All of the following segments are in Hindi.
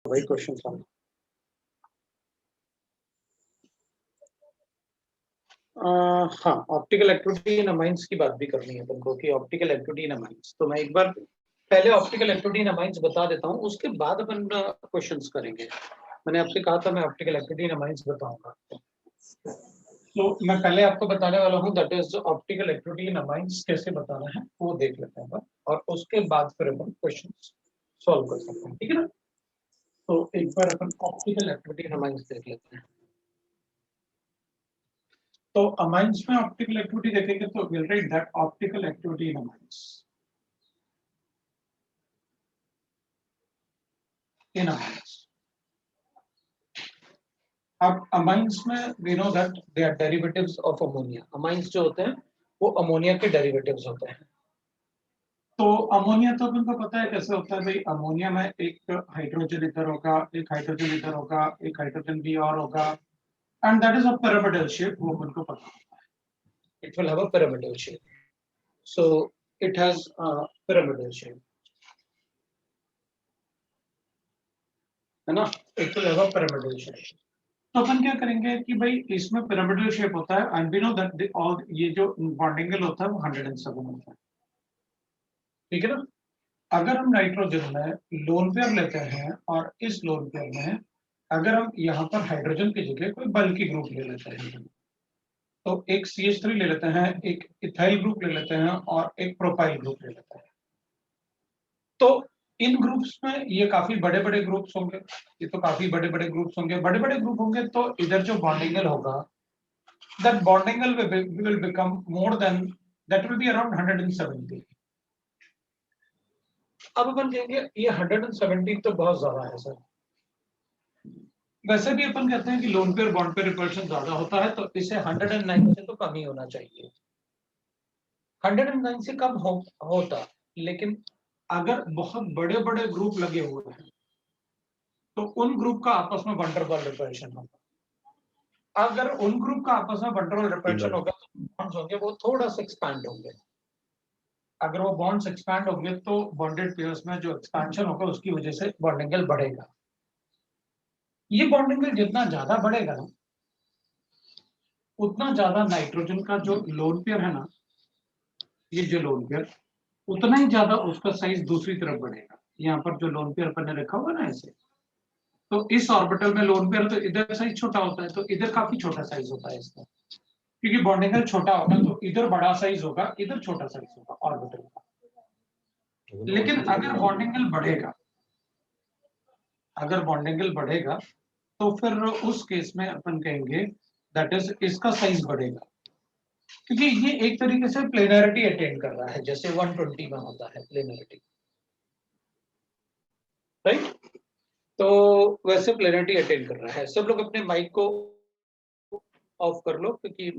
वही क्वेश्चन था। हाँ, ऑप्टिकल एक्टिविटी इन अमाइंस की बात भी करनी है तुमको कि ऑप्टिकल एक्टिविटी इन अमाइंस। तो मैं एक बार पहले ऑप्टिकल एक्टिविटी इन अमाइंस बता देता हूँ, उसके बाद अपन क्वेश्चंस करेंगे। मैंने आपसे कहा था मैं ऑप्टिकल एक्टिविटी इन अमाइंस बताऊंगा। तो मैं पहले आपको बताने वाला हूँ that is optical activity in amines कैसे बताना है वो देख लेते हैं, और उसके बाद फिर अपन क्वेश्चंस सॉल्व कर सकते हैं, ठीक है ना। तो एक बार अपन ऑप्टिकल एक्टिविटी इन अमाइंस देख लेते हैं। तो अमाइंस में ऑप्टिकल एक्टिविटी देखेंगे तो will write that optical activity in amines in amines. अब अमाइंस में we know that they are derivatives of ammonia. Amines जो होते हैं वो अमोनिया के डेरिवेटिव्स होते हैं। तो अमोनिया तो अपन को पता है कैसे होता है भाई। अमोनिया में एक हाइड्रोजन इधर होगा, एक हाइड्रोजन इधर होगा, एक हाइड्रोजन भी और होगा, and that is a pyramidal shape. वो अपन को पता होता है, it will have a pyramidal shape. So it has a pyramidal shape, है ना। It will have a pyramidal shape. तो अपन क्या करेंगे कि भाई इसमें पिरामिडल शेप होता है and we know that all ये जो बॉन्डिंग एंगल होता है वो 107 होता है, ठीक है ना। अगर हम नाइट्रोजन में लोन पेयर लेते हैं और इस लोन पेयर में अगर हम यहाँ पर हाइड्रोजन की जगह कोई बल्कि ग्रुप ले लेते हैं, तो एक CH3 ले लेते हैं, एक इथाइल ग्रुप ले लेते हैं और एक प्रोपाइल ग्रुप ले लेते हैं। तो इन ग्रुप्स में ये काफी बड़े बड़े ग्रुप्स होंगे, ये तो काफी बड़े बड़े ग्रुप्स होंगे, बड़े बड़े ग्रुप होंगे। तो इधर जो बॉन्डिंग एंगल होगा that bonding angle will become more than, that will be around 170. अब अपन कहेंगे ये 117 तो बहुत ज्यादा है सर। वैसे भी अपन कहते हैं कि lone pair bond pair repulsion ज्यादा होता है, तो इसे 109 से तो कम ही होना चाहिए। 109 से कम होता, लेकिन अगर बहुत बड़े बड़े ग्रुप लगे हुए हैं तो उन ग्रुप का आपस में वंडरवॉल रिपल्शन होगा। अगर उन ग्रुप का आपस में वंडरवॉल रिपल्शन होगा तो बॉन्ड्स होंगे वो थोड़ा सा एक्सपैंड होंगे। अगर वो बॉन्ड्स एक्सपैंड होंगे तो बॉन्डेड पेयर्स में जो एक्सपेंशन होगा उसकी वजह से बॉन्डिंग एंगल बढ़ेगा। ये बॉन्डिंग एंगल जितना ज्यादा बढ़ेगा ना, उतना ज्यादा नाइट्रोजन का जो लोन पेयर है ना, ये जो लोन पेयर, उतना ही ज्यादा उसका साइज दूसरी तरफ बढ़ेगा। यहाँ पर जो लोन पेयर अपन ने रखा हुआ ना ऐसे, तो इस ऑर्बिटल में लोन पेयर तो इधर साइज छोटा होता है, तो इधर काफी छोटा साइज होता है इसका, क्योंकि बॉन्डिंग एंगल छोटा होगा तो इधर बड़ा साइज होगा, इधर छोटा साइज होगा ऑर्बिटल का। लेकिन अगर बॉन्डिंग एंगल बढ़ेगा, अगर बॉन्डिंग एंगल बढ़ेगा तो फिर उस केस में अपन कहेंगे दैट इज इसका साइज बढ़ेगा, क्योंकि ये एक तरीके से प्लेनरिटी अटेन कर रहा है, जैसे 120 में होता है प्लेनरिटी, राइट। तो वैसे प्लेनरिटी अटेन कर रहा है। सब लोग अपने माइक को ऑफ कर लो, क्योंकि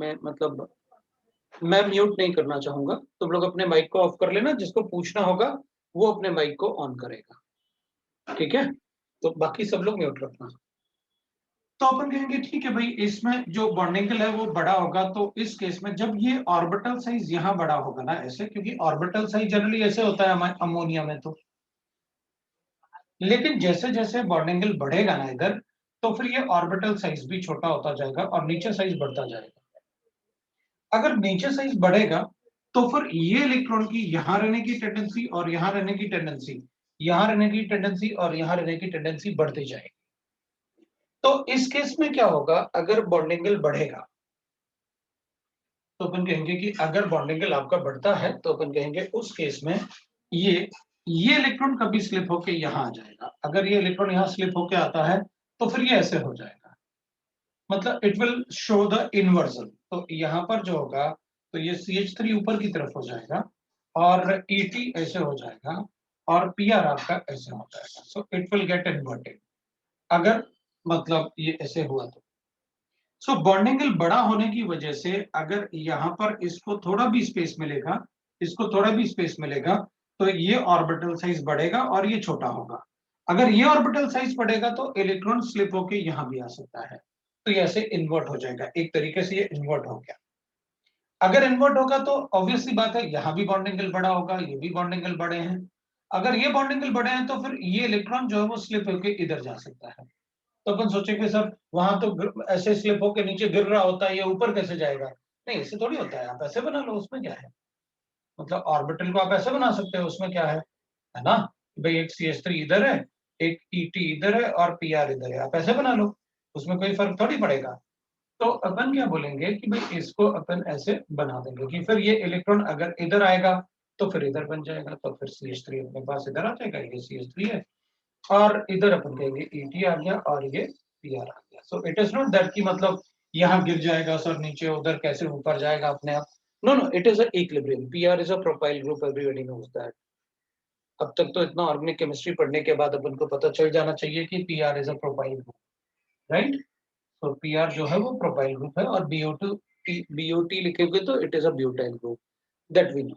मैं म्यूट नहीं करना चाहूंगा। तुम लोग अपने माइक को ऑफ कर लेना, जिसको पूछना होगा वो अपने माइक को ऑन करेगा, ठीक है। तो बाकी सब लोग म्यूट रखना। तो अपन कहेंगे ठीक है भाई, इसमें जो बॉन्डिंग एंगल है वो बड़ा होगा, तो इस केस में जब ये ऑर्बिटल साइज यहाँ बड़ा होगा ना ऐसे, क्योंकि ऑर्बिटल साइज जनरली ऐसे होता है अमोनिया में तो, लेकिन जैसे जैसे बॉन्डिंग एंगल बढ़ेगा ना इधर, तो फिर ये ऑर्बिटल साइज भी छोटा होता जाएगा और नीचे साइज बढ़ता जाएगा। अगर नीचे साइज बढ़ेगा तो फिर ये इलेक्ट्रॉन की यहाँ रहने की टेंडेंसी और यहाँ रहने की टेंडेंसी, यहाँ रहने की टेंडेंसी और यहाँ रहने की टेंडेंसी बढ़ती जाएगी। तो इस केस में क्या होगा, अगर बॉन्डिंग एंगल बढ़ेगा तो अपन कहेंगे कि अगर बॉन्डिंग एंगल आपका बढ़ता है तो अपन कहेंगे उस केस में ये इलेक्ट्रॉन कभी स्लिप होके यहाँ आ जाएगा। अगर ये इलेक्ट्रॉन यहाँ स्लिप होके आता है तो फिर ये ऐसे हो जाएगा, मतलब it will show the inversion. तो यहाँ पर जो होगा तो ये CH3 ऊपर की तरफ हो जाएगा और ET ऐसे हो जाएगा और PR आपका ऐसे हो जाएगा। So it will get inverted अगर मतलब ये ऐसे हुआ तो। सो बॉन्डिंग एंगल बड़ा होने की वजह से अगर यहाँ पर इसको थोड़ा भी स्पेस मिलेगा, इसको थोड़ा भी स्पेस मिलेगा, तो ये ऑर्बिटल साइज बढ़ेगा और ये छोटा होगा। अगर ये ऑर्बिटल साइज बढ़ेगा तो इलेक्ट्रॉन स्लिप होके यहाँ भी आ सकता है, तो ये ऐसे इन्वर्ट हो जाएगा। एक तरीके से ये इन्वर्ट हो गया। अगर इन्वर्ट होगा तो ऑब्वियसली बात है यहाँ भी बॉन्डिंग एंगल बड़ा होगा, ये भी बॉन्डिंग एंगल बड़े हैं। अगर ये बॉन्ड एंगल बड़े हैं तो फिर ये इलेक्ट्रॉन जो है वो स्लिप होकर इधर जा सकता है। तो अपन सोचेंगे सर वहां तो ऐसे स्लिप होकर नीचे गिर रहा होता है, ये ऊपर कैसे जाएगा? नहीं, ऐसे थोड़ी होता है, आप ऐसे बना लो, उसमें क्या है? मतलब ऑर्बिटल को आप ऐसे बना सकते हो, उसमें क्या है ना? भाई एक CH3 इधर है, एक ET इधर है और PR इधर है, आप ऐसे बना लो, उसमें कोई फर्क थोड़ी पड़ेगा। तो अपन क्या बोलेंगे कि भाई इसको अपन ऐसे बना देंगे कि फिर ये इलेक्ट्रॉन अगर इधर आएगा तो फिर इधर बन जाएगा, तो फिर CH3 अपने पास इधर आ जाएगा, ये CH3 है, और इधर अपन कहेंगे ET आ गया और ये PR आ गया। So it is not that कि मतलब यहाँ गिर जाएगा सर नीचे, उधर कैसे ऊपर जाएगा अपने आप। No no, it is a equilibrium. PR is a propyl group, everybody knows that. अब तक तो इतना ऑर्गेनिक केमिस्ट्री पढ़ने के बाद अपन को पता चल जाना चाहिए कि PR is a propyl group, right? तो PR जो है वो प्रोपाइल ग्रुप है, और BOT लिखेंगे तो it is a butyl group, that we know.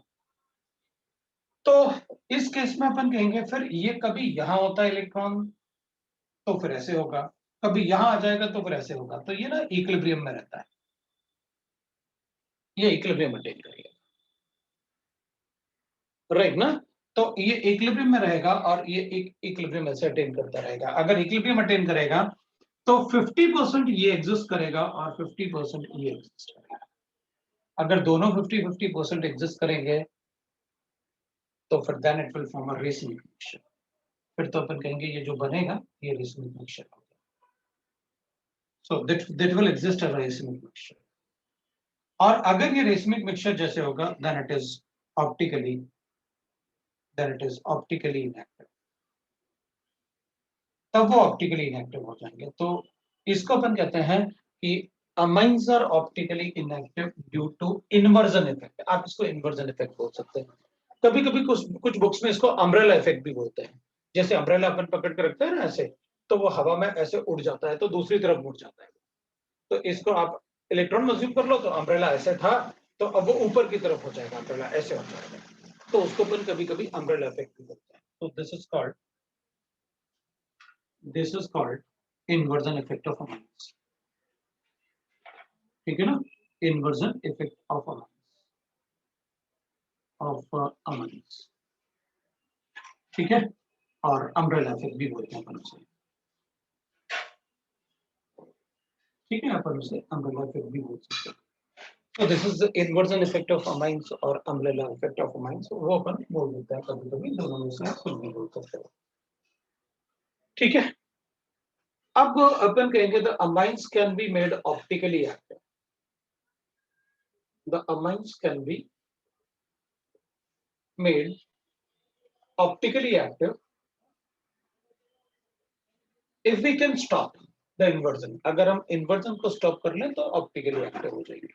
तो इस केस में अपन कहेंगे फिर ये कभी यहाँ होता है इलेक्ट्रॉन तो फिर ऐसे होगा, कभी यहां आ जाएगा तो फिर ऐसे होगा, तो ये ना इक्विलिब्रियम में रहता है, ये इक्विलिब्रियम मेंटेन करेगा, राइट ना? तो ये इक्विलिब्रियम में रहेगा और ये एक इक्विलिब्रियम ऐसे अटेन करता रहेगा। अगर इक्विलिब्रियम अटेन करेगा तो 50% ये एग्जिस्ट करेगा और 50% ये एग्जिस्ट करेगा। अगर दोनों 50-50% एग्जिस्ट करेंगे तो फिर then it will form a racemic mixture. फिर तो अपन कहेंगे ये जो बनेगा ये रेसिमिक मिक्सचर होगा। So that will exist as a racemic mixture. और अगर ये रेसिमिक मिक्सचर जैसे होगा then it is optically inactive. तब वो ऑप्टिकली इनएक्टिव हो जाएंगे। तो इसको अपन कहते हैं कि amines are optically inactive due to inversion effect. आप इसको इन्वर्जन इफेक्ट बोल सकते हैं। कभी कभी कुछ बुक्स में इसको अम्ब्रेला इफेक्ट भी बोलते हैं। जैसे अम्ब्रेला अपन पकड़ के रखते हैं ना ऐसे, तो वो हवा में ऐसे उड़ जाता है तो दूसरी तरफ मुड़ जाता है। तो इसको आप इलेक्ट्रॉन मज्यूम कर लो, तो अम्ब्रेला ऐसे था तो अब वो ऊपर की तरफ हो जाएगा, अम्ब्रेला ऐसे हो जाएगा। तो उसको अपन कभी कभी अम्ब्रेला इफेक्ट भी बोलते हैं। तो this is called inversion effect of amines. ठीक है ना? इन्वर्जन इफेक्ट ऑफ अमाइंस, ठीक है? और अम्ब्रेला इफेक्ट भी बोलते हैं अपन उसे, ठीक है? अपन उसे अम्ब्रेला इफेक्ट भी बोल सकते हैं। So this is the inversion effect of amines और umbrella effect of amines, वो अपन बोल देते हैं कभी कभी, दोनों में से कुछ भी बोल सकते हो, ठीक है? अब अपन कहेंगे the amines can be made optically active. The amines can be made optically active if we can stop the inversion. अगर हम inversion को stop कर लें तो optically active हो जाएगी।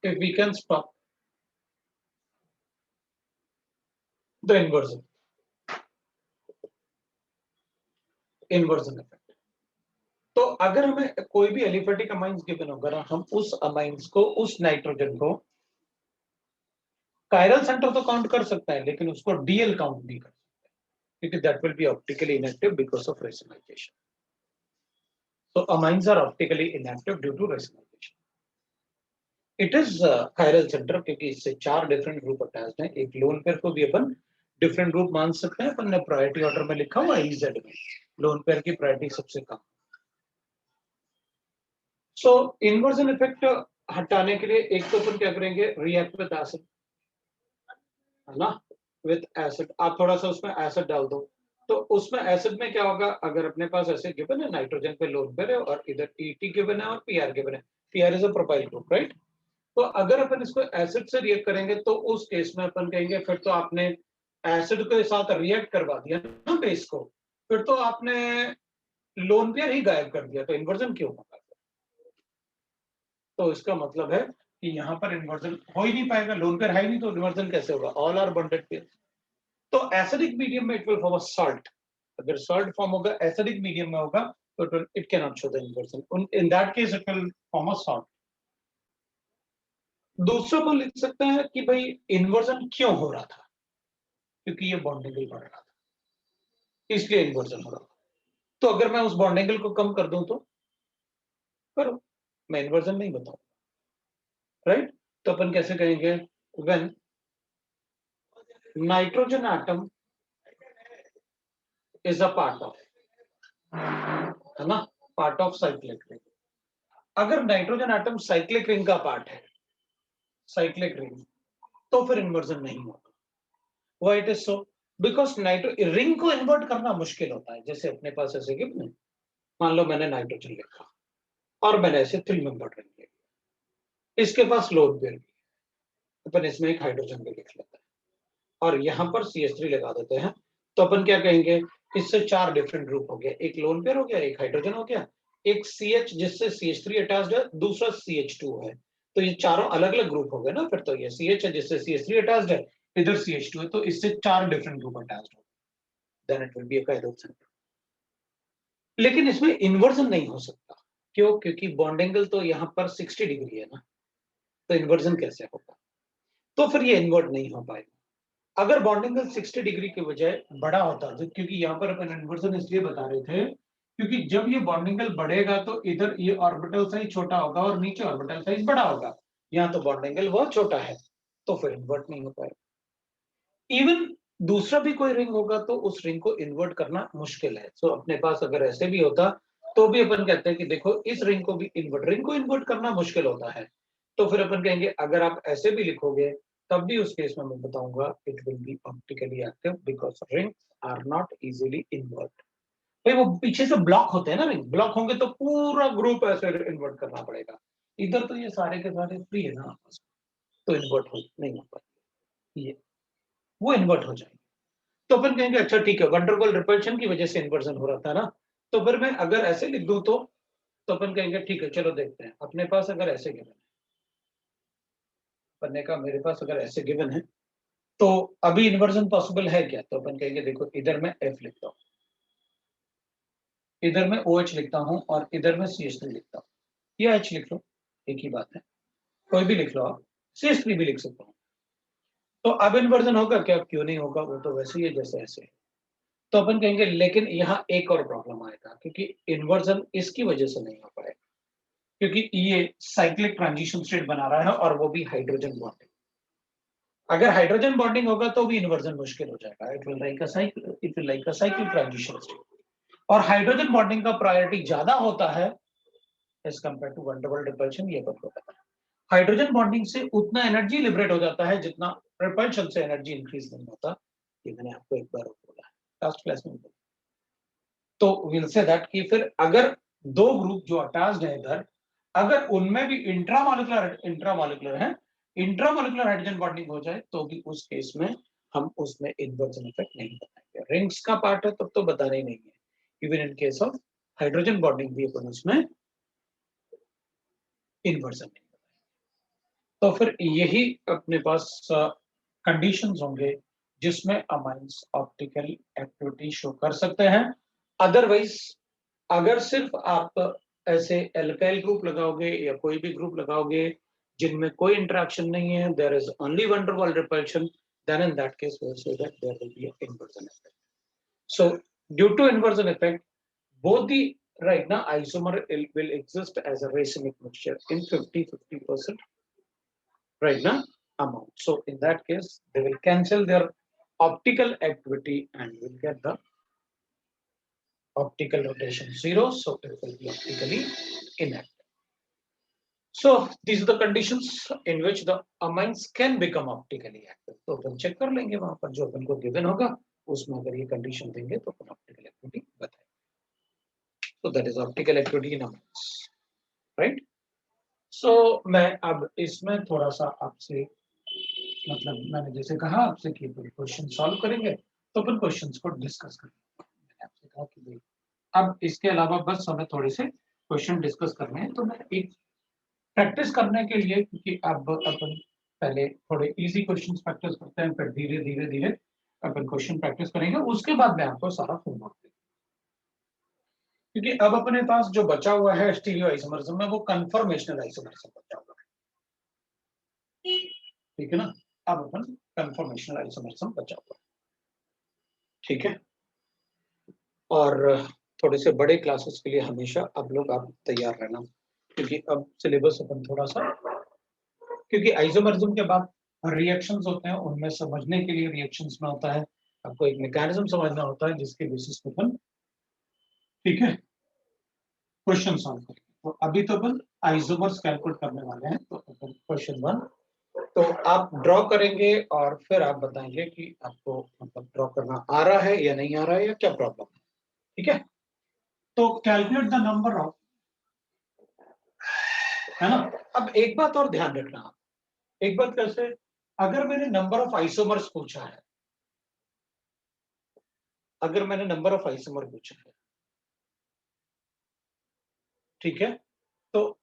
If we can stop the inversion effect. तो अगर हमें कोई भी एलिफेटिक अमाइंस गिवन होगा ना, हम उस अमाइंस को, उस नाइट्रोजन को कायरल सेंटर तो काउंट कर सकते हैं लेकिन उसको डीएल काउंट नहीं कर सकते, क्योंकि that will be optically inactive because of racemization. So amines are optically inactive due to racinization. It is chiral center क्योंकि इससे 4 डिफरेंट ग्रुप अटैच्ड हैं। एक लोन पेयर को भी अपन डिफरेंट ग्रुप मान सकते हैं, अपन ने प्रायोरिटी ऑर्डर में लिखा हुआ है EZ में, लोन पेयर की प्रायोरिटी सबसे कम। सो इन्वर्जन इफेक्ट हटाने के लिए एक तो अपन क्या करेंगे, रिएक्ट विद एसिड, है ना? विद एसिड, आप थोड़ा सा उसमें एसिड डाल दो, तो उसमें एसिड में क्या होगा, अगर अपने पास ऐसे गिवन है नाइट्रोजन पे लोन पेयर है और इधर ET गिवन है और PR गिवन है, PR is a propyl group, right? तो अगर अपन इसको एसिड से रिएक्ट करेंगे तो उस केस में अपन कहेंगे फिर तो आपने एसिड के साथ रिएक्ट करवा दिया ना बेस को, फिर तो आपने लोन पेयर ही गायब कर दिया, तो इन्वर्जन क्यों होगा? तो इसका मतलब है कि यहाँ पर इन्वर्जन हो ही नहीं पाएगा, लोन पेयर है ही नहीं तो इन्वर्जन कैसे होगा? All are bonded pair. तो एसिडिक मीडियम में it will form a salt. अगर सॉल्ट फॉर्म होगा एसिडिक मीडियम में होगा तो it can not show the inversion, in that case it will form a salt. दूसरा को लिख सकते हैं कि भाई इन्वर्जन क्यों हो रहा था, क्योंकि ये बॉन्ड एंगल बढ़ रहा था, इसलिए इन्वर्जन हो रहा था। तो अगर मैं उस बॉन्ड एंगल को कम कर दूं तो करो, मैं इन्वर्जन नहीं बताऊं, राइट? तो अपन कैसे कहेंगे, when nitrogen atom is a part of, है ना, पार्ट ऑफ साइक्लिक रिंग। अगर नाइट्रोजन एटम साइक्लिक रिंग का पार्ट है, साइक्लिक रिंग, तो फिर इन्वर्जन नहीं होगा। Why it is so? Because nitro ring को इन्वर्ट करना मुश्किल होता है। जैसे अपने पास ऐसे गिवन है, मान लो मैंने नाइट्रोजन लिखा और मैंने ऐसे 3 मेंबर रिंग लिखा, इसके पास लोन पेयर भी, अपन इसमें एक हाइड्रोजन भी लिख लेते हैं और यहाँ पर CH3 लगा देते हैं। तो अपन क्या कहेंगे, इससे 4 डिफरेंट ग्रुप हो गया, एक लोन पेयर हो गया, एक हाइड्रोजन हो गया, एक CH जिससे CH3 अटैच्ड है, दूसरा CH2 है। तो ये चारों अलग अलग ग्रुप हो गए ना। फिर तो ये CH है जिससे CH3 अटैच्ड है, इधर CH2 है, तो इससे 4 डिफरेंट ग्रुप अटैच्ड हो, then it will be a chiral centre. लेकिन इसमें इन्वर्जन नहीं हो सकता। क्यों? क्योंकि बॉन्ड एंगल तो यहाँ पर 60 डिग्री है ना, तो इन्वर्जन कैसे होगा? तो फिर ये इन्वर्ट नहीं हो पाएगा। अगर बॉन्ड एंगल 60 डिग्री के बजाय बड़ा होता, क्योंकि यहाँ पर अपन इन्वर्जन इसलिए बता रहे थे क्योंकि जब ये बॉन्ड एंगल बढ़ेगा तो इधर ये ऑर्बिटल साइज छोटा होगा और नीचे ऑर्बिटल साइज बड़ा होगा। यहाँ तो बॉन्ड एंगल बहुत छोटा है, तो फिर इन्वर्ट नहीं हो पाएगा। इवन दूसरा भी कोई रिंग होगा तो उस रिंग को इन्वर्ट करना मुश्किल है। सो अपने पास अगर ऐसे भी होता तो भी अपन कहते हैं कि देखो इस रिंग को भी रिंग को इन्वर्ट करना मुश्किल होता है। तो फिर अपन कहेंगे अगर आप ऐसे भी लिखोगे तब भी उस केस में मैं बताऊंगा it will be optically active because rings are not easily invert. भाई वो पीछे से ब्लॉक होते हैं ना, रिंग ब्लॉक होंगे तो पूरा ग्रुप ऐसे इन्वर्ट करना पड़ेगा। इधर तो ये सारे के सारे फ्री है ना आपस में, तो इन्वर्ट हो नहीं हो पाएगा, ये वो इन्वर्ट हो जाएंगे। तो अपन कहेंगे अच्छा ठीक है, वंडरवॉल रिपल्शन की वजह से इन्वर्जन हो रहा था ना, तो फिर मैं अगर ऐसे लिख दूं तो अपन कहेंगे ठीक है चलो देखते हैं। अपने पास अगर ऐसे गिवन है, पन्ने का मेरे पास अगर ऐसे गिवन है तो अभी इन्वर्जन पॉसिबल है क्या? तो अपन कहेंगे देखो इधर मैं F लिखता हूँ, इधर मैं OH लिखता हूँ और इधर मैं CH3 लिखता हूँ, या H लिख लो, एक ही बात है, कोई भी लिख लो आप, CH3 भी लिख सकता हूँ। तो अब इन्वर्जन होगा क्या? क्यों नहीं होगा, वो तो वैसे ही है जैसे ऐसे। तो अपन कहेंगे लेकिन यहाँ एक और प्रॉब्लम आएगा, क्योंकि इन्वर्जन इसकी वजह से नहीं हो पाएगा, क्योंकि ये साइक्लिक ट्रांजिशन स्टेट बना रहा है और वो भी हाइड्रोजन बॉन्डिंग। अगर हाइड्रोजन बॉन्डिंग होगा तो भी इन्वर्जन मुश्किल हो जाएगा, it will like a cyclic transition state. और हाइड्रोजन बॉन्डिंग का प्रायोरिटी ज्यादा होता है as compare to one double repulsion, ये आपको पता है। हाइड्रोजन बॉन्डिंग से उतना एनर्जी लिबरेट हो जाता है जितना रिपल्शन से एनर्जी इंक्रीज नहीं होता। ये मैंने आपको एक बार बोला है, लास्ट क्लास में बोला। तो विल से दैट कि फिर अगर दो ग्रुप जो अटैच्ड है इधर, अगर उनमें भी इंट्रामोलिकुलर है, इंट्रामोलिकुलर हाइड्रोजन बॉन्डिंग हो जाए तो भी उस केस में हम उसमें इन्वर्जन इफेक्ट नहीं बताएंगे। रिंग्स का पार्ट है तब तो बताना ही नहीं है। Even in case of hydrogen bonding भी अपन उसमें इन्वर्जन नहीं बताएंगे। तो फिर यही अपने पास कंडीशंस होंगे जिसमें अमाइंस ऑप्टिकल एक्टिविटी शो कर सकते हैं। अदरवाइज अगर सिर्फ आप ऐसे एल्काइल ग्रुप लगाओगे या कोई भी ग्रुप लगाओगे जिनमें कोई इंटरेक्शन नहीं है, there is only van der Waal repulsion, then in that case we will say that there will be an inversion effect. So due to inversion effect, both the right now isomer will exist as a racemic mixture in 50-50% right now amount. So in that case they will cancel their optical activity and will get the optical rotation 0, so it will be optically inactive. So these are the conditions in which the amines can become optically active. तो अपन चेक कर लेंगे वहां पर जो अपन को गिवन होगा उसमें अगर ये कंडीशन देंगे तो अपन ऑप्टिकल एक्टिविटी बताएंगे। So that is optical activity in amines, right? So मैं अब इसमें थोड़ा सा आपसे, मतलब मैंने जैसे कहा आपसे कि क्वेश्चन सॉल्व करेंगे तो अपन क्वेश्चंस को डिस्कस करेंगे। मैंने आपसे कहा कि भाई अब इसके अलावा बस हमें थोड़े से क्वेश्चन डिस्कस करने हैं, तो मैं एक प्रैक्टिस करने के लिए, क्योंकि अब अपन पहले थोड़े इजी क्वेश्चंस प्रैक्टिस करते हैं, फिर धीरे धीरे धीरे अपन क्वेश्चन प्रैक्टिस करेंगे, उसके बाद मैं आपको सारा होमवर्क दूंगा। क्योंकि अब अपने पास जो बचा हुआ है स्टीरियो आइसोमरिज्म में वो कन्फर्मेशनल आइसोमरिज्म बचा हुआ है, ठीक है ना। अब अपन कन्फर्मेशनल आइसोमरिज्म बचा हुआ है, ठीक है। और थोड़े से बड़े क्लासेस के लिए हमेशा अब लोग आप तैयार रहना, क्योंकि अब सिलेबस अपन थोड़ा सा, क्योंकि आइसोमरिज्म के बाद रिएक्शंस होते हैं, उनमें समझने के लिए रिएक्शंस में होता है आपको एक मैकेनिज्म समझना होता है जिसके बेसिस पे अपन, ठीक है, क्वेश्चन सॉल्व करेंगे। तो अभी तो अपन आइसोमर्स कैलकुलेट करने वाले हैं। तो अपन क्वेश्चन 1, तो आप ड्रॉ करेंगे और फिर आप बताएंगे कि आपको मतलब ड्रॉ करना आ रहा है या नहीं आ रहा है या क्या प्रॉब्लम है, ठीक है। तो कैलकुलेट द नंबर ऑफ, है ना। अब एक बात और ध्यान रखना, एक बात कैसे, अगर मैंने नंबर ऑफ आइसोमर्स पूछा है, अगर मैंने नंबर ऑफ आइसोमर पूछा है, ठीक है, तो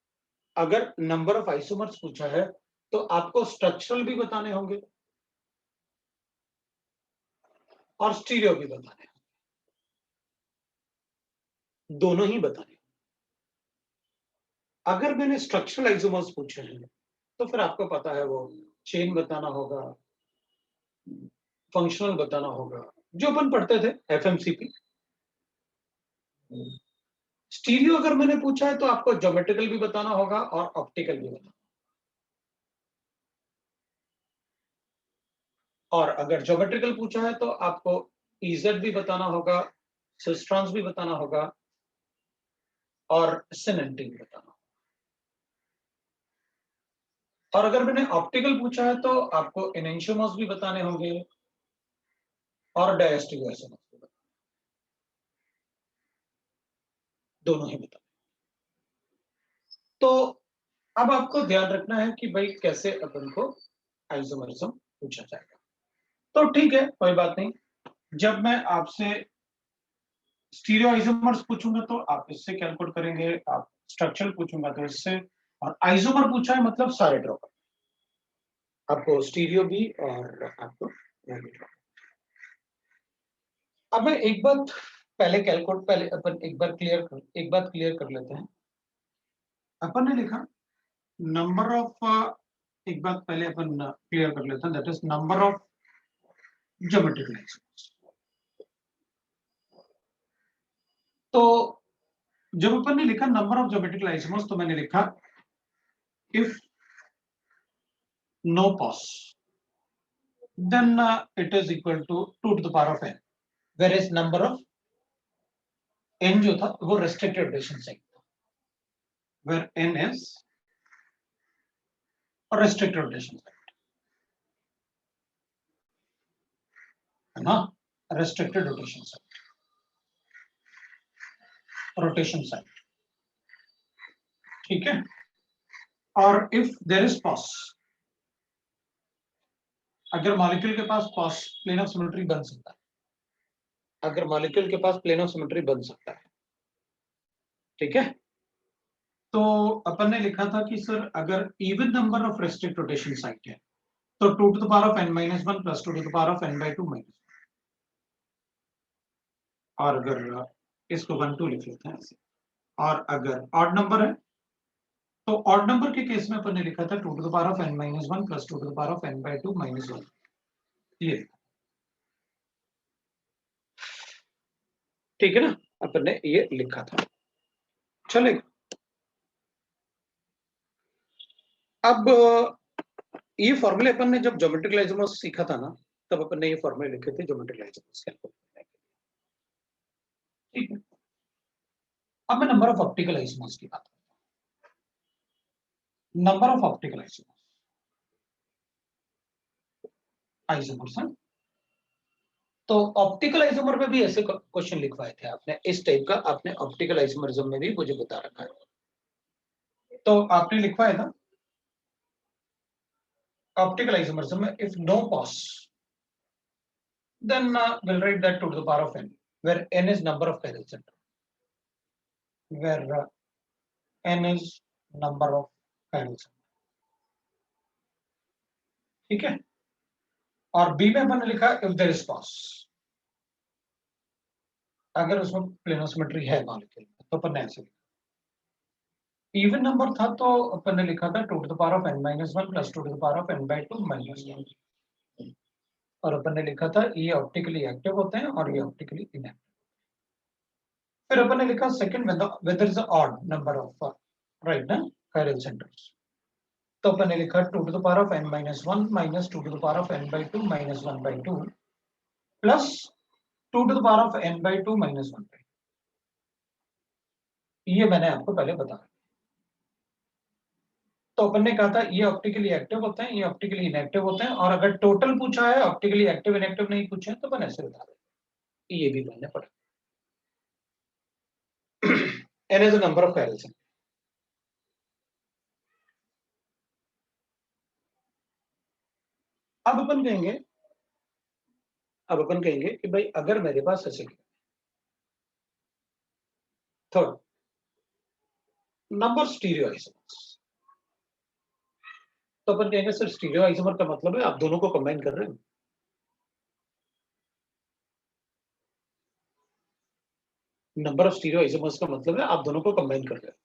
अगर नंबर ऑफ आइसोमर्स पूछा है तो आपको स्ट्रक्चरल भी बताने होंगे और स्टीरियो भी बताने होंगे, दोनों ही बताने। अगर मैंने स्ट्रक्चरल आइसोमर्स पूछे हैं तो फिर आपको पता है वो चेन बताना होगा, फंक्शनल बताना होगा, जो अपन पढ़ते थे एफएमसीपी। स्टीरियो अगर मैंने पूछा है तो आपको ज्योमेट्रिकल भी बताना होगा और ऑप्टिकल भी बताना, और अगर ज्योमेट्रिकल पूछा है तो आपको इजेड भी बताना होगा, सिस्ट्रॉन्स भी बताना होगा और सिनेंटिक भी बताना होगा। और अगर मैंने ऑप्टिकल पूछा है तो आपको एनेंशियोमर्स भी बताने होंगे और डायस्टिगोइसोमर्स भी बताने, दोनों ही बताने। तो अब आपको ध्यान रखना है कि भाई कैसे अपन को आइसोमरिज्म पूछा जाएगा। तो ठीक है, कोई बात नहीं। जब मैं आपसे स्टीरियो आइसोमर्स पूछूंगा तो आप इससे कैलकुलेट करेंगे, आप स्ट्रक्चरल पूछूंगा तो इससे, और आइसोमर पूछा है मतलब सारे ड्रॉ कर, आपको स्टीरियो भी और आपको वो भी ड्रॉ। अब मैं एक बात पहले कैलकुलेट, पहले अपन एक बात क्लियर कर लेते हैं। अपन ने लिखा नंबर ऑफ, एक बात पहले अपन क्लियर कर लेते हैं, that is number of geometrical isomers. तो जब अपन ने लिखा नंबर ऑफ ज्योमेट्रिकल आइसोमर्स तो मैंने लिखा if no POS then it is equal to 2 to the power of n, whereas number of n जो था वो restricted rotation साइड था, where n is a restricted rotation side, है ना, restricted rotation side, ठीक है। और if there is pos, अगर मॉलिक्यूल के पास पॉस प्लेन ऑफ सिमेट्री बन सकता है, अगर मॉलिक्यूल के पास प्लेन ऑफ सिमेट्री बन सकता है, ठीक है। तो अपन ने लिखा था कि सर अगर even number of restrict rotation site है तो 2 to the power of n minus 1 plus 2 to the power of n by 2 minus 1, और अगर इसको 1 2 लिख लेते हैं ऐसे, और अगर ऑड नंबर है तो ऑड नंबर के केस में अपन ने लिखा था 2 to the power of n minus 1 plus 2 to the power of n by 2 minus 1, ये ठीक है ना, अपन ने ये लिखा था, चलेगा। अब ये फॉर्मूले अपन ने जब ज्योमेट्रिकल आइसोमर्स सीखा था ना, तब अपन ने ये फॉर्मूले लिखे थे ज्योमेट्रिकल आइसोमर्स कैलकुलेट करने के लिए, ठीक है। अब मैं नंबर ऑफ ऑप्टिकल आइसोमर्स की बात करता हूं। नंबर ऑफ ऑप्टिकल आइसोमर्स है, तो ऑप्टिकल आइसोमर में भी ऐसे क्वेश्चन लिखवाए थे आपने, इस टाइप का आपने ऑप्टिकल आइसोमरिज्म में भी मुझे बता रखा है, तो आपने लिखवाया था ऑप्टिकल आइसोमरिज्म में if no POS then we'll write that 2 to the power of n, where n is number of chiral center, where n is number of chiral center, ठीक है। और b में अपन ने लिखा if there is pos, अगर उसमें प्लेनो सिमेट्री है मॉलिक्यूल में तो अपन ने ऐसे लिखा। इवन नंबर था तो अपन ने लिखा था 2 to the power of n minus 1 plus 2 to the power of n by 2 minus 1, और अपन ने लिखा था ये ऑप्टिकली एक्टिव होते हैं और ये ऑप्टिकली इनएक्टिव। फिर अपन ने लिखा second, whether is odd number of right ना chiral centers, तो अपन ने लिखा 2 to the power of n minus 1 minus 2 to the power of n by 2 minus 1 by 2 plus 2 to the power of n by 2 minus 1 by 2। ये मैंने आपको पहले बताया। तो अपन ने कहा था ये ऑप्टिकली एक्टिव होते हैं, ये ऑप्टिकली इनएक्टिव होते हैं, और अगर टोटल पूछा है, ऑप्टिकली एक्टिव इनएक्टिव नहीं पूछे हैं, तो अपन ऐसे बता दें। ये भी मैंने पढ़ा। n is the number of chiral centers। अब अपन कहेंगे कि भाई अगर मेरे पास ऐसे थर्ड नंबर स्टीरियो आइसोमर्स, तो अपन कहेंगे सर स्टीरियो आइसोमर का मतलब है आप दोनों को कंबाइन कर रहे हैं। नंबर ऑफ स्टीरियो आइसोमर्स का मतलब है आप दोनों को कंबाइन कर रहे हैं।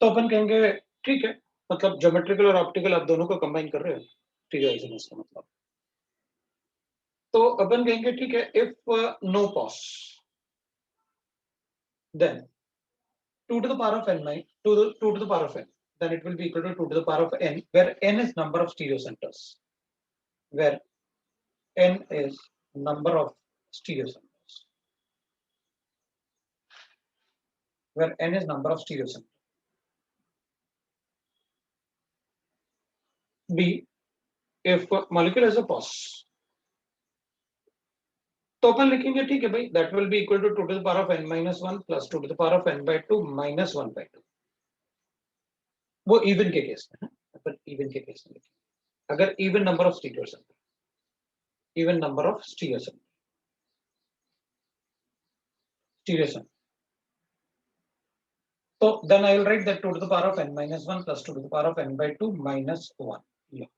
तो अपन कहेंगे ठीक है, मतलब ज्योमेट्रिकल और ऑप्टिकल आप दोनों को कंबाइन कर रहे हो, स्टीरियो आइसोमर्स का मतलब। तो अपन कहेंगे ठीक है, if no POS then 2 to the power of n by 2 to the power of n, then it will be equal to 2 to the power of n, where n is number of stereo centers, where n is number of stereo centers, where n is number of stereo centers। B, if molecule has a pos, तो अपन लिखेंगे ठीक है भाई, that will be equal to 2 to the power of n minus 1 plus 2 to the power of n by 2 minus 1 by 2। वो इवन के केस में है, अपन इवन के केस में लिखेंगे। अगर even number of stereo centre, even number of stereo centre, so then I will write that 2 to the power of n minus 1 plus 2 to the power of n by 2 minus 1। yeah।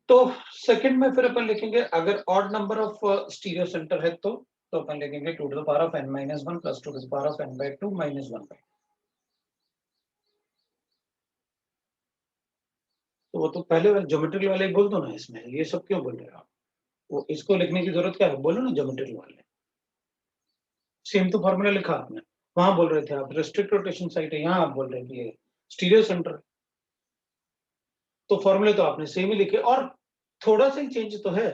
तो सेकंड में फिर अपन लिखेंगे अगर odd number of stereo centre है तो अपन लिखेंगे 2 to the power of n minus 1 plus 2 to the power of n by 2 minus 1 by 2। तो वो तो पहले ज्योमेट्रिकल वाले बोल दो ना, इसमें ये सब क्यों बोल रहे हो आप? वो इसको लिखने की जरूरत क्या है, बोलो ना ज्योमेट्रिकल वाले। सेम तो फॉर्मूला लिखा आपने, वहां बोल रहे थे आप रेस्ट्रिक्ट रोटेशन साइट है, यहाँ आप बोल रहे थे स्टीरियो सेंटर। तो फॉर्मूले तो आपने सेम ही लिखे, और थोड़ा सा ही चेंज तो है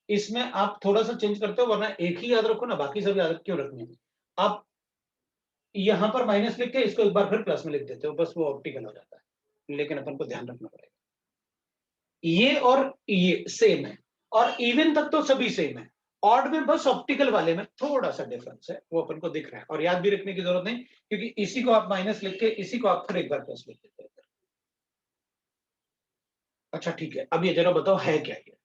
इसमें, आप थोड़ा सा चेंज करते हो, वरना एक ही याद रखो ना, बाकी सब याद क्यों रखनी है। आप यहां पर माइनस लिख के इसको एक बार फिर प्लस में लिख देते हो, बस वो ऑप्टिकल हो जाता है। लेकिन अपन को ध्यान रखना पड़ेगा ये और ये सेम है, और इवन तक तो सभी सेम है, ऑड में बस ऑप्टिकल वाले में थोड़ा सा डिफरेंस है, वो अपन को दिख रहा है, और याद भी रखने की जरूरत नहीं, क्योंकि इसी को आप माइनस लिख के इसी को आप फिर एक बार प्लस लिख देते हैं। अच्छा ठीक है, अब ये जरा बताओ है क्या ये।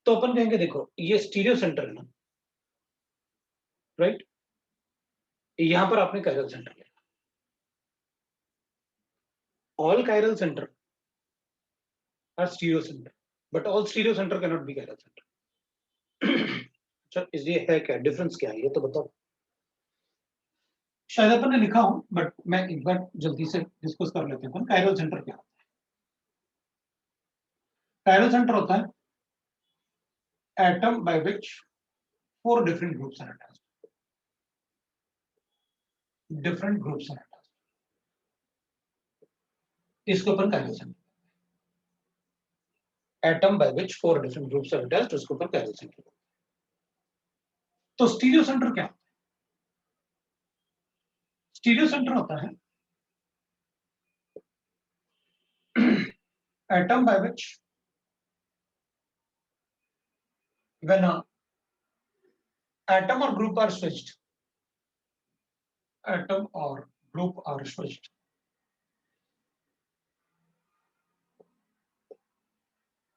तो अपन कहेंगे देखो ये स्टीरियो सेंटर है ना, राइट, यहां पर आपने कायरल सेंटर लिया, all chiral centre are stereo centre, but all stereo centre can not be chiral centre. अच्छा इसलिए है क्या डिफरेंस, क्या है ये तो बताओ। शायद अपन ने लिखा हूं, बट मैं एक बार जल्दी से डिस्कस कर लेते हैं। कायरल सेंटर क्या होता है? कायरल सेंटर होता है atom by which 4 different groups are attached, different groups are attached, इसको अपन chiral center, atom by which 4 different groups are attached, उसको अपन कायरल सेंटर। तो स्टीरियो सेंटर क्या होता है? स्टीरियो सेंटर होता है atom by which when a atom or group are switched, atom or group are switched,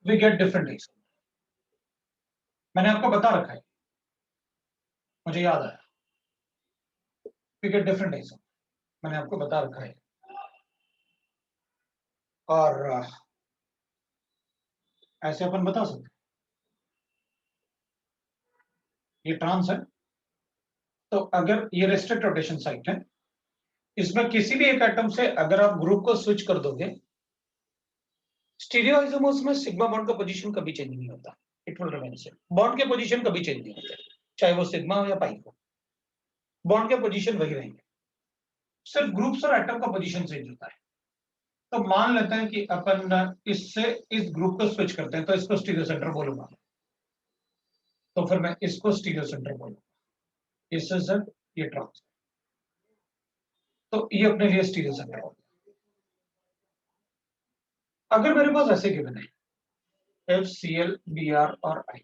we get different isomer। मैंने आपको बता रखा है, मुझे याद आया, we get different isomer, मैंने आपको बता रखा है। और ऐसे अपन बता सकते हैं ये ट्रांस है, तो अगर ये रेस्ट्रिक्ट रोटेशन साइट है, इसमें किसी भी एक एटम से अगर आप ग्रुप को स्विच कर दोगे, स्टीरियो आइसोमर्स में सिग्मा बॉन्ड का पोजीशन कभी चेंज नहीं होता, it will remain same. Bond के पोजीशन कभी चेंज नहीं होते, चाहे वो सिग्मा हो या पाई हो, बॉन्ड के पोजीशन वही रहेंगे। सिर्फ ग्रुप्स और एटम का पोजीशन चेंज होता है। तो मान लेते हैं कि अपन इससे इस ग्रुप को स्विच करते हैं, तो इसको स्टीरियो सेंटर बोलूंगा। तो फिर मैं इसको स्टीरियो सेंटर बोलूंगा, इससे Z, ये ट्रांस, तो ये अपने लिए स्टीरियो सेंटर हो गया। अगर मेरे पास ऐसे गिवन है FCl, Br और I,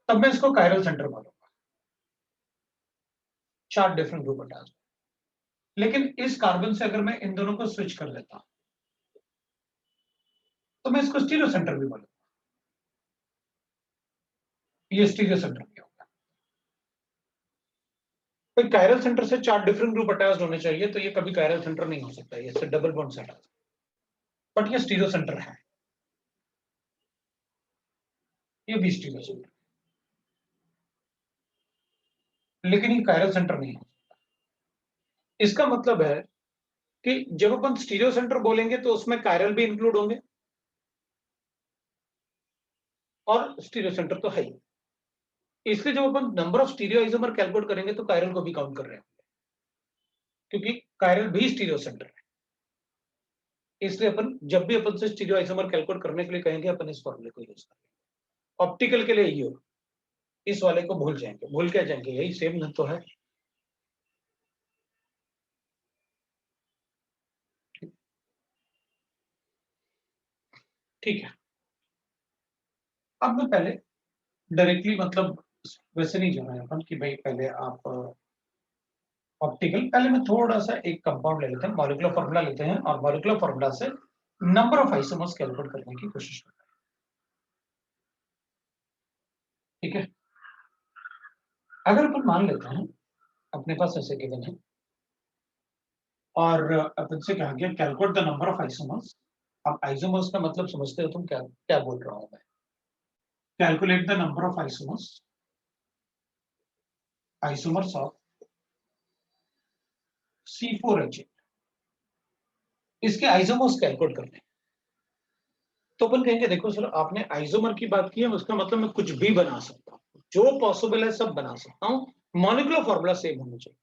तब मैं इसको कायरल सेंटर बोलूंगा। 4 डिफरेंट ग्रुप हटा दूं। लेकिन इस कार्बन से अगर मैं इन दोनों को स्विच कर लेता हूं, तो मैं इसको स्टीरियो सेंटर भी बोलूंगा। ये स्टीरियो सेंटर भी होगा। तो कायरल सेंटर से 4 डिफरेंट ग्रुप अटैच्ड होने चाहिए, तो ये कभी कायरल सेंटर नहीं हो सकता, ये डबल बॉन्ड से अटैच, बट ये स्टीरियो सेंटर है, ये भी स्टीरियो सेंटर, लेकिन ये कायरल सेंटर नहीं हो सकता। इसका मतलब है कि जब अपन स्टीरियो सेंटर बोलेंगे तो उसमें कायरल भी इंक्लूड होंगे, और स्टीरियो सेंटर तो है ही, इसलिए जब अपन number of stereo isomer calculate करेंगे तो कायरल को भी काउंट कर रहे हैं, क्योंकि कायरल भी स्टीरियो सेंटर है। इसलिए अपन जब भी अपन से स्टीरियो आइसोमर कैलकुलेट करने के लिए कहेंगे, अपन इस फॉर्मूले को यूज करेंगे। ऑप्टिकल के लिए ये हो, इस वाले को भूल जाएंगे, भूल क्या जाएंगे, यही सेम तो है। ठीक है, अब मैं पहले डायरेक्टली, मतलब वैसे नहीं जा रहे हैं अपन कि भाई पहले आप ऑप्टिकल, पहले मैं थोड़ा सा एक कंपाउंड ले लेते हैं, मॉलिक्यूलर फॉर्मूला लेते हैं, और मॉलिक्यूलर फॉर्मूला से नंबर ऑफ आइसोमर्स कैलकुलेट करने की कोशिश करते हैं। ठीक है, अगर अपन मान लेते हैं अपने पास ऐसे गिवन है, और अपन से कहा गया calculate the number of isomers. अब आइसोमर्स का मतलब समझते हो तुम, क्या क्या बोल रहा हूं मैं? Calculate the number of isomers of C4H8, इसके आइसोमर्स कैलकुलेट करने हैं। तो अपन कहेंगे देखो सर, आपने आइसोमर की बात की है, उसका मतलब मैं कुछ भी बना सकता हूँ, जो पॉसिबल है सब बना सकता हूँ, मॉलिक्यूलर फॉर्मूला सेम होना चाहिए।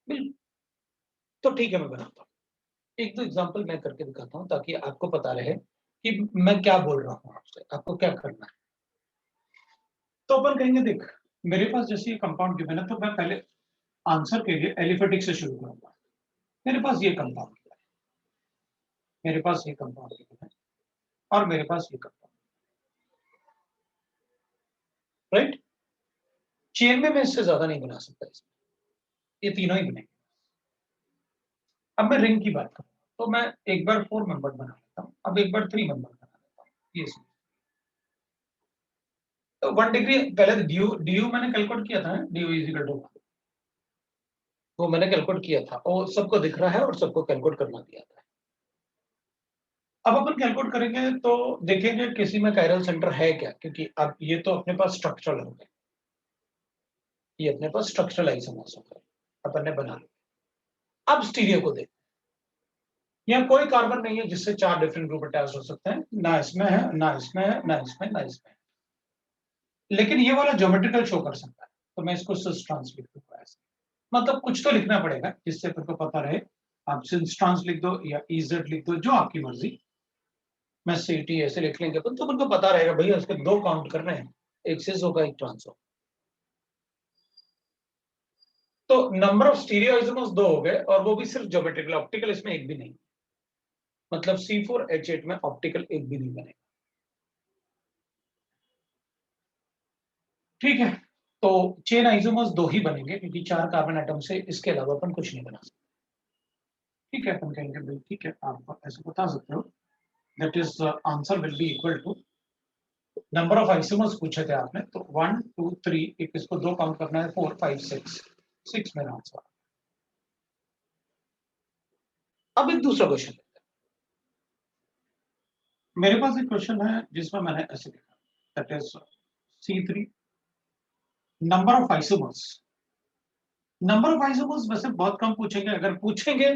बिल्कुल, तो ठीक है, मैं बनाता हूँ। एक दो एग्जांपल मैं करके दिखाता हूँ, ताकि आपको पता रहे कि मैं क्या बोल रहा हूँ, आपसे आपको क्या करना है। तो अपन कहेंगे देख, मेरे पास जैसे ये कंपाउंड गिवन है, तो मैं पहले आंसर के लिए एलिफेटिक से शुरू करूंगा। मेरे पास ये कंपाउंड है, मेरे पास ये कंपाउंड गिवन है, और मेरे पास ये कंपाउंड, राइट। चेन में मैं इससे ज्यादा नहीं बना सकता, इसमें ये तीनों ही बनेंगे। अब मैं रिंग की बात करूँ, तो मैं एक बार 4 मेंबर बना लेता हूँ, अब एक बार 3 मेंबर बना लेता हूँ, ये तो 1 डिग्री पहले ड्यू मैंने कैलकुलेट किया था, ड्यू इज इक्वल टू, वो मैंने कैलकुलेट किया था, और सबको दिख रहा है, और सबको कैलकुलेट करना दिया था। अब अपन कैलकुलेट करेंगे तो देखेंगे किसी में कायरल सेंटर है क्या, क्योंकि अब ये तो अपने पास स्ट्रक्चरल हो गए, ये अपने पास स्ट्रक्चरल आइसोमर्स हो गए, अपन ने बना लिया। अब स्टीरियो को देख, यहाँ कोई कार्बन नहीं है जिससे 4 डिफरेंट ग्रुप अटैच हो सकते हैं, ना इसमें है, ना इसमें है, ना इसमें, ना इसमें है। लेकिन ये वाला ज्योमेट्रिकल शो कर सकता है, तो मैं इसको सिस ट्रांस लिख दूंगा ऐसे। मतलब कुछ तो लिखना पड़ेगा जिससे फिर को पता रहे। आप सिंस ट्रांस लिख दो या इजेड लिख दो, जो आपकी मर्जी। मैं सीटी ऐसे लिख लेंगे तो उनको पता रहेगा भैया उसके 2 काउंट करने हैं, एक सिस होगा, एक ट्रांस होगा। तो नंबर ऑफ स्टीरियो आइसोमर्स 2 हो गए, और वो भी सिर्फ ज्योमेट्रिकल, ऑप्टिकल इसमें एक भी नहीं। मतलब C4H8 में ऑप्टिकल एक भी नहीं बनेगा। ठीक है, तो चेन आइसोमर्स 2 ही बनेंगे, क्योंकि 4 कार्बन एटम से इसके अलावा अपन कुछ नहीं बना सकते। ठीक है, अपन कहेंगे भाई ठीक है, आप ऐसे बता सकते हो, that is answer will be equal to number of isomers पूछे थे आपने, तो 1 2 3, एक इसको 2 काउंट करना है, 4 5 6 मेरा आंसर। अब एक दूसरा क्वेश्चन लेते हैं। मेरे पास एक क्वेश्चन है जिसमें मैंने ऐसे लिखा, that is C3 number of isomers. Number of isomers वैसे बहुत कम पूछेंगे, अगर पूछेंगे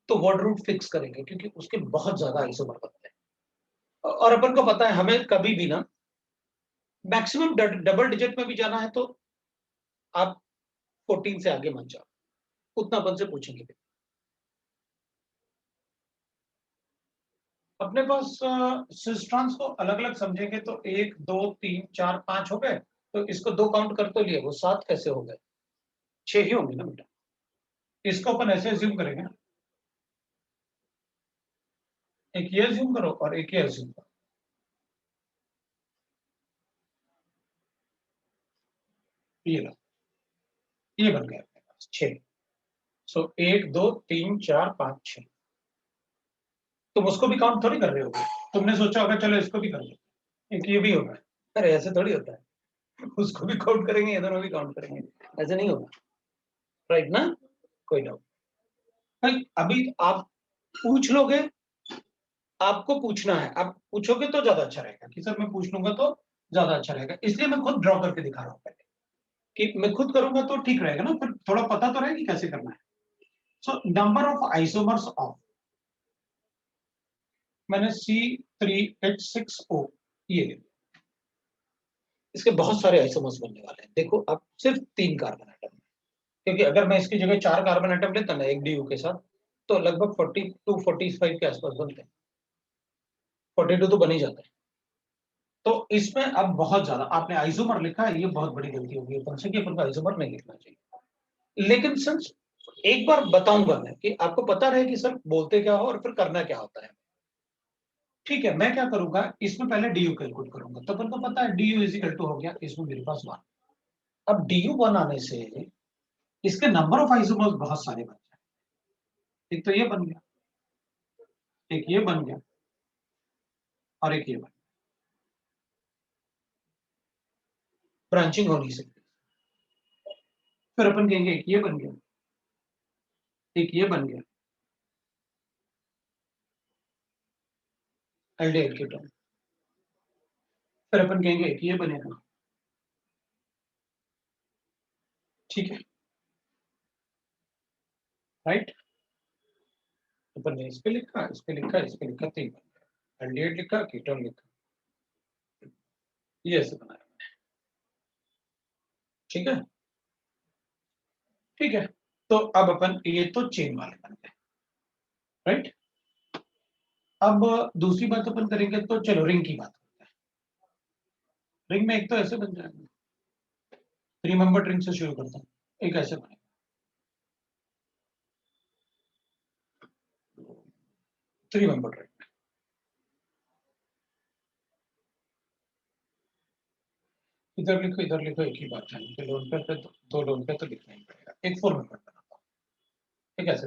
तो वर्ड रूट फिक्स करेंगे, क्योंकि उसके बहुत ज्यादा आइसोमर बनते हैं, और अपन को पता है हमें कभी भी ना मैक्सिमम डबल डिजिट में भी जाना है, तो आप 14 से आगे मत जाओ, उतना अपन से पूछेंगे। अपने पास सिस्ट्रॉन्स को अलग अलग समझेंगे तो 1 2 3 4 5 हो गए, तो इसको 2 काउंट कर तो लिए, वो 7 कैसे हो गए? 6 ही होंगे ना बेटा। इसको अपन ऐसे अज्यूम करेंगे, एक ये अज्यूम करो और एक ये अज्यूम करो। ये लो, ये बन गया अपने पास 6। सो 1 2 3 4 5 6। तुम उसको भी काउंट थोड़ी कर रहे होगे, तुमने सोचा होगा चलो इसको भी कर लो, एक ये भी होगा। अरे ऐसे थोड़ी होता है, उसको भी काउंट करेंगे, ये दोनों भी काउंट करेंगे, ऐसे नहीं होगा, राइट ना? कोई डाउट भाई? अभी आप पूछ लोगे, आपको पूछना है, आप पूछोगे तो ज्यादा अच्छा रहेगा कि सर मैं पूछ लूंगा तो ज्यादा अच्छा रहेगा, इसलिए मैं खुद ड्रॉ करके दिखा रहा हूँ पहले, कि मैं खुद करूंगा तो ठीक रहेगा ना, फिर थोड़ा पता तो रहेगा कैसे करना है। So number of isomers of, मैंने C3H6O ये ले लिया। इसके बहुत सारे आइसोमर्स बनने वाले हैं, देखो अब सिर्फ 3 कार्बन एटम है, क्योंकि अगर मैं इसकी जगह 4 कार्बन एटम लेता ना एक DU के साथ, तो लगभग 42 45 के आसपास बनते हैं, 42 तो बन ही जाते हैं। तो इसमें अब बहुत ज्यादा आपने आइसोमर लिखा है, ये बहुत बड़ी गलती होगी अपन से कि अपन को आइसोमर नहीं लिखना चाहिए। लेकिन सर एक बार बताऊंगा मैं कि आपको पता रहे कि सर बोलते क्या हो और फिर करना क्या होता है। ठीक है, मैं क्या करूंगा, इसमें पहले DU कैलकुलेट करूंगा, तो अपन को पता है DU इजिकल टू हो गया, इसमें मेरे पास 1। अब DU 1 आने से इसके नंबर ऑफ आइसोमर्स बहुत सारे बन जाए, एक तो ये बन गया, एक ये बन गया, और एक ये बन गया। ब्रांचिंग हो नहीं सकती। फिर अपन कहेंगे एक ये बन गया, एक ये बन गया, एल्डिहाइड कीटोन। फिर अपन कहेंगे एक ये बनेगा, ठीक है, राइट। अपन ने इस पे लिखा, इस पे लिखा, इस पे लिखा, 3 बन गया, एल्डिहाइड लिखा, कीटोन लिखा, ये ऐसे बनाया, ठीक है, ठीक है। तो अब अपन ये तो चेन वाले बन गए, राइट। अब दूसरी बात अपन करेंगे, तो चलो रिंग की बात करते हैं। रिंग में एक तो ऐसे बन जाएगा, 3 मेंबर रिंग से शुरू करता हूँ, एक ऐसे बनेगा, 3 मेंबर रिंग। इधर लिखो, इधर लिखो, एक ही बात है, लोन पे 2 लोन पे तो लिखना ही पड़ेगा, एक 4 मेंबर बनाता हूँ, ठीक है, ऐसे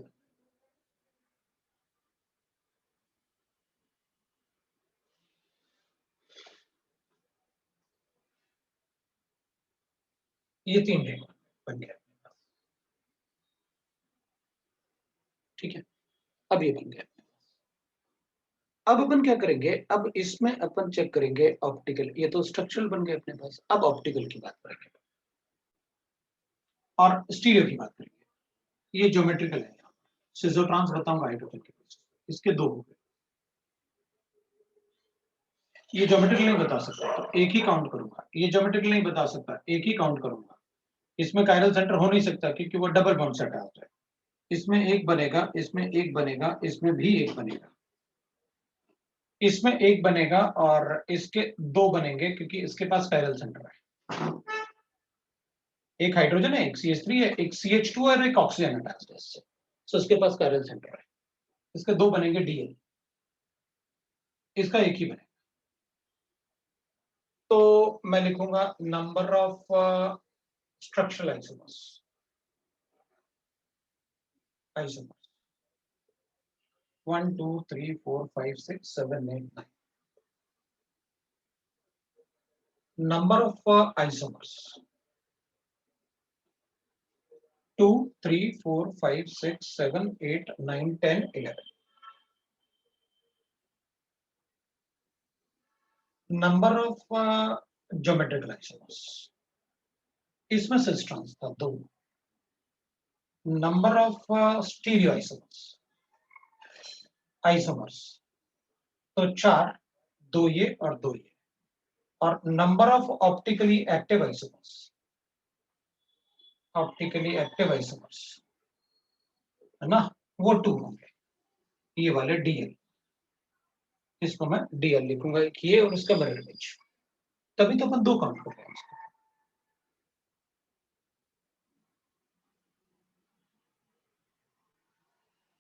ये 3 रिंग बन गया, ठीक है। अब ये बन गया। अब अपन क्या करेंगे, अब इसमें अपन चेक करेंगे ऑप्टिकल, ये तो स्ट्रक्चरल बन गए अपने पास, अब ऑप्टिकल की बात करेंगे और स्टीरियो की बात करेंगे। ये ज्योमेट्रिकल है, सिजोट्रॉन्स बताऊंगा हाइड्रोजन के बीच, इसके 2 हो गए। ये ज्योमेट्रिकल नहीं बता सकता तो एक ही काउंट करूंगा, ये ज्योमेट्रिकल नहीं बता सकता एक ही काउंट करूंगा। इसमें कायरल सेंटर हो नहीं सकता क्योंकि वो डबल बॉन्ड सेट आता है। इसमें एक बनेगा, इसमें एक बनेगा, इसमें भी एक बनेगा, इसमें एक बनेगा, और इसके 2 बनेंगे क्योंकि इसके पास कायरल सेंटर है। एक हाइड्रोजन है, एक CH3 है, एक CH2 और एक ऑक्सीजन अटैच्ड है इससे, तो इसके पास कायरल सेंटर है। इसके 2 बनेंगे DL, इसका एक ही बनेगा। तो मैं लिखूंगा number of structural isomers, 1 2 3 4 5 6 7 8 9, number of isomers 2 3 4 5 6 7 8 9 10 11, number of geometrical isomers, इसमें सिस्ट्रॉन्स था 2, नंबर ऑफ स्टीरियो आइसोमर्स तो 4, 2 ये और 2 ये, और number of optically active isomers, optically active isomers है ना, वो 2 होंगे, ये वाले DL। इसको मैं डीएल लिखूंगा, एक ये और इसका मिरर इमेज, तभी तो अपन 2 काउंट कर रहे हैं।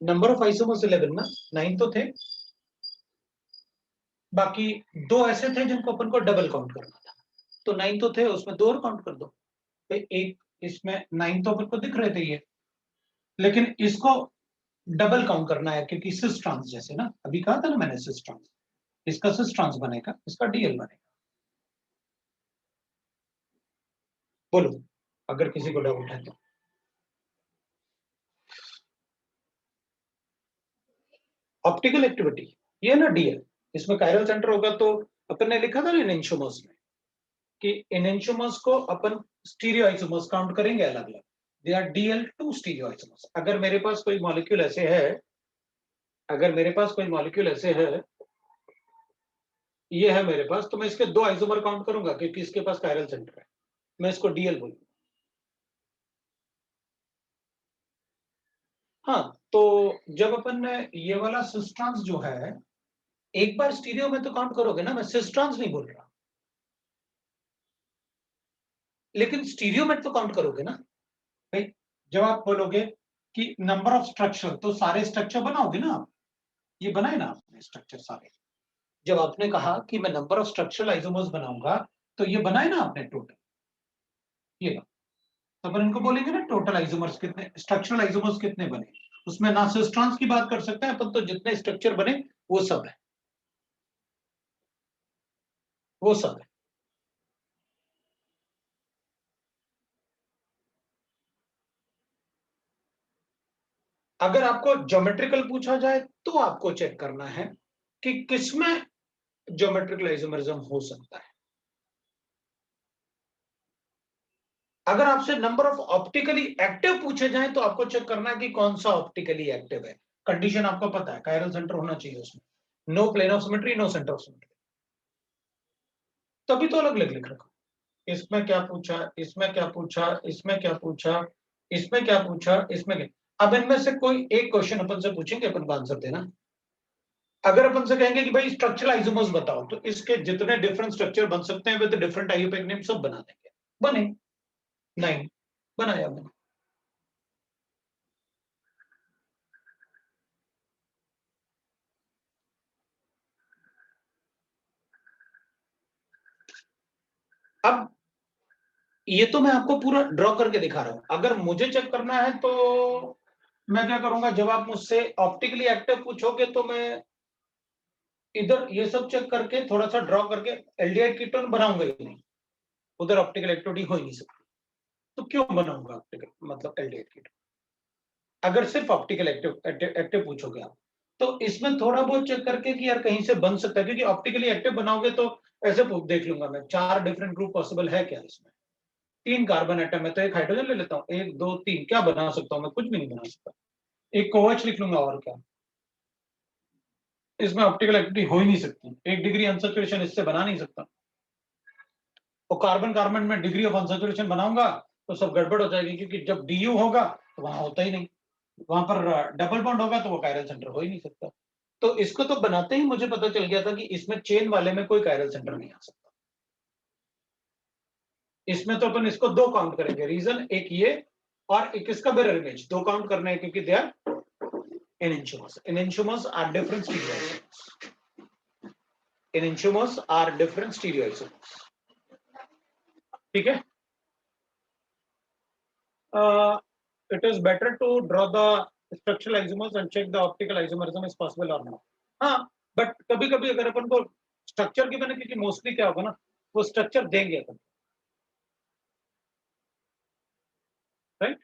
नंबर ऑफ आइसोमर्स 11 ना, 9 तो थे, बाकी 2 ऐसे थे जिनको अपन को डबल काउंट करना था, तो 9 तो थे, उसमें 2 और काउंट कर दो। तो एक इसमें 9 तो अपन को दिख रहे थे ये, लेकिन इसको डबल काउंट करना है क्योंकि सिस ट्रांस जैसे ना, अभी कहा था ना मैंने सिस ट्रांस, इसका सिस ट्रांस बनेगा, इसका डीएल बनेगा। बोलो अगर किसी को डाउट है तो। ऑप्टिकल एक्टिविटी ये ना डीएल, इसमें कायरल सेंटर होगा, तो अपन ने लिखा था ना एनेंटियोमर्स में कि एनेंटियोमर्स को अपन स्टीरियो आइसोमर्स काउंट करेंगे अलग अलग, they are DL two stereo isomers. अगर मेरे पास कोई मॉलिक्यूल ऐसे है, अगर मेरे पास कोई मॉलिक्यूल ऐसे है, ये है मेरे पास, तो मैं इसके 2 आइसोमर काउंट करूंगा क्योंकि इसके पास कायरल सेंटर है, मैं इसको डीएल बोलूंगा। हाँ, तो जब अपन ने ये वाला सिस ट्रांस जो है, एक बार स्टीरियो में तो काउंट करोगे ना, मैं सिस ट्रांस नहीं बोल रहा, लेकिन स्टीरियो में तो काउंट करोगे ना भाई। जब आप बोलोगे कि नंबर ऑफ स्ट्रक्चर, तो सारे स्ट्रक्चर बनाओगे ना आप, ये बनाए ना आपने स्ट्रक्चर सारे। जब आपने कहा कि मैं नंबर ऑफ स्ट्रक्चरल आइसोमर्स बनाऊंगा, तो ये बनाए ना आपने टोटल, ये ना, तो अपन इनको बोलेंगे ना टोटल आइसोमर्स कितने, स्ट्रक्चरल आइसोमर्स कितने बने, उसमें ना सिस ट्रांस की बात कर सकते हैं अपन, तो जितने स्ट्रक्चर बने वो सब है, वो सब है। अगर आपको ज्योमेट्रिकल पूछा जाए तो आपको चेक करना है कि किसमें ज्योमेट्रिकल आइसोमरिज्म हो सकता है। अगर आपसे नंबर ऑफ ऑप्टिकली एक्टिव पूछे जाए तो आपको चेक करना है कि कौन सा ऑप्टिकली एक्टिव है। कंडीशन आपको पता है, कायरल सेंटर होना चाहिए उसमें, no plane of symmetry, no centre of symmetry, तभी तो अलग अलग लिख रखा। इसमें क्या पूछा, इसमें क्या पूछा, इसमें क्या पूछा, इसमें क्या पूछा, इसमें क्या। अब इनमें से कोई एक क्वेश्चन अपन से पूछेंगे, अपन को आंसर देना। अगर अपन से कहेंगे कि भाई स्ट्रक्चरल आइसोमर्स बताओ, तो इसके जितने डिफरेंट स्ट्रक्चर बन सकते हैं विद डिफरेंट आईयूपैक नेम सब बना देंगे, बने 9 बनाया मैंने। अब ये तो मैं आपको पूरा ड्रॉ करके दिखा रहा हूं, अगर मुझे चेक करना है तो मैं क्या करूंगा, जब आप मुझसे ऑप्टिकली एक्टिव पूछोगे तो मैं इधर ये सब चेक करके थोड़ा सा ड्रॉ करके एल्डिहाइड कीटोन बनाऊंगा ही नहीं, उधर ऑप्टिकल एक्टिविटी हो ही नहीं सकती, तो क्यों बनाऊंगा ऑप्टिकल मतलब एल्डिहाइड कीटोन, अगर सिर्फ ऑप्टिकल एक्टिव एक्टिव पूछोगे आप। तो इसमें थोड़ा बहुत चेक करके कि यार कहीं से बन सकता है, क्योंकि ऑप्टिकली एक्टिव बनाओगे तो ऐसे देख लूंगा मैं 4 डिफरेंट ग्रुप पॉसिबल है क्या इसमें, 3 कार्बन एटम है तो एक हाइड्रोजन ले लेता हूँ, 1 2 3 क्या बना सकता हूँ मैं, कुछ भी नहीं बना सकता, एक कोएच लिख लूंगा और क्या, इसमें ऑप्टिकल एक्टिविटी हो ही नहीं सकती, 1 डिग्री अनसैचुरेशन इससे बना नहीं सकता, और कार्बन कार्बन में डिग्री ऑफ अनसैचुरेशन बनाऊंगा तो सब गड़बड़ हो जाएगी, क्योंकि जब डीयू होगा तो वहां होता ही नहीं, वहां पर डबल बॉन्ड होगा तो वो कायरल सेंटर हो ही नहीं सकता। तो इसको तो बनाते ही मुझे पता चल गया था कि इसमें चेन वाले में कोई कायरल सेंटर नहीं आ सकता, इसमें तो अपन इसको 2 काउंट करेंगे, रीजन एक ये और एक इसका मिरर इमेज, 2 काउंट करने हैं क्योंकि they are enantiomers are different stereoisomers, enantiomers are different stereoisomers, ठीक है। It is better to draw the structural isomers and check the optical isomerism is possible or not। हाँ, बट कभी कभी अगर अपन को स्ट्रक्चर की बने, क्योंकि मोस्टली क्या होगा ना, वो स्ट्रक्चर देंगे अपन, राइट।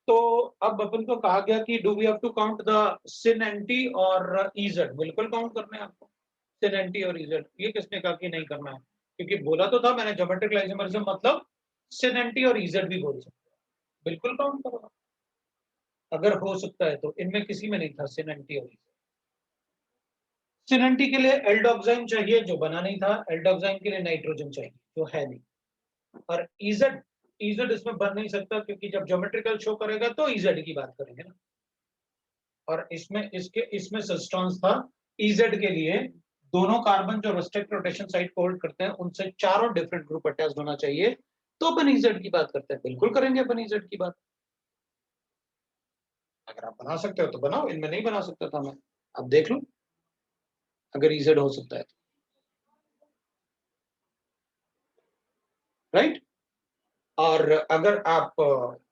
तो अब अपन को कहा गया कि do we have to count the syn anti और इजेड, बिल्कुल काउंट करने हैं आपको सिन एंटी और इजेड, ये किसने कहा कि नहीं करना है, क्योंकि बोला तो था मैंने ज्योमेट्रिक आइसोमरिज्म मतलब सिन एंटी और इजेड भी बोल सकते हैं, बिल्कुल काउंट करो अगर हो सकता है तो, इनमें किसी में नहीं था सिन एंटी और इजेड। सिन एंटी के लिए एल्डोक्साइन चाहिए जो बना नहीं था, एल्डोक्साइन के लिए नाइट्रोजन चाहिए जो है नहीं, और इजेड, इजेड इसमें बन नहीं सकता क्योंकि जब ज्योमेट्रिकल शो करेगा तो इजेड की बात करेंगे ना, और इसमें इसके इसमें सब्सटेंस था EZ के लिए दोनों कार्बन जो रेस्ट्रिक्ट रोटेशन साइड को होल्ड करते हैं उनसे चारों डिफरेंट ग्रुप अटैच्ड होना चाहिए, तो अपन EZ की बात करते हैं। बिल्कुल करेंगे अपन EZ की बात। अगर आप बना सकते हो तो बनाओ, इनमें नहीं बना सकता था मैं, अब देख लो अगर EZ हो सकता है तो, राइट। और अगर आप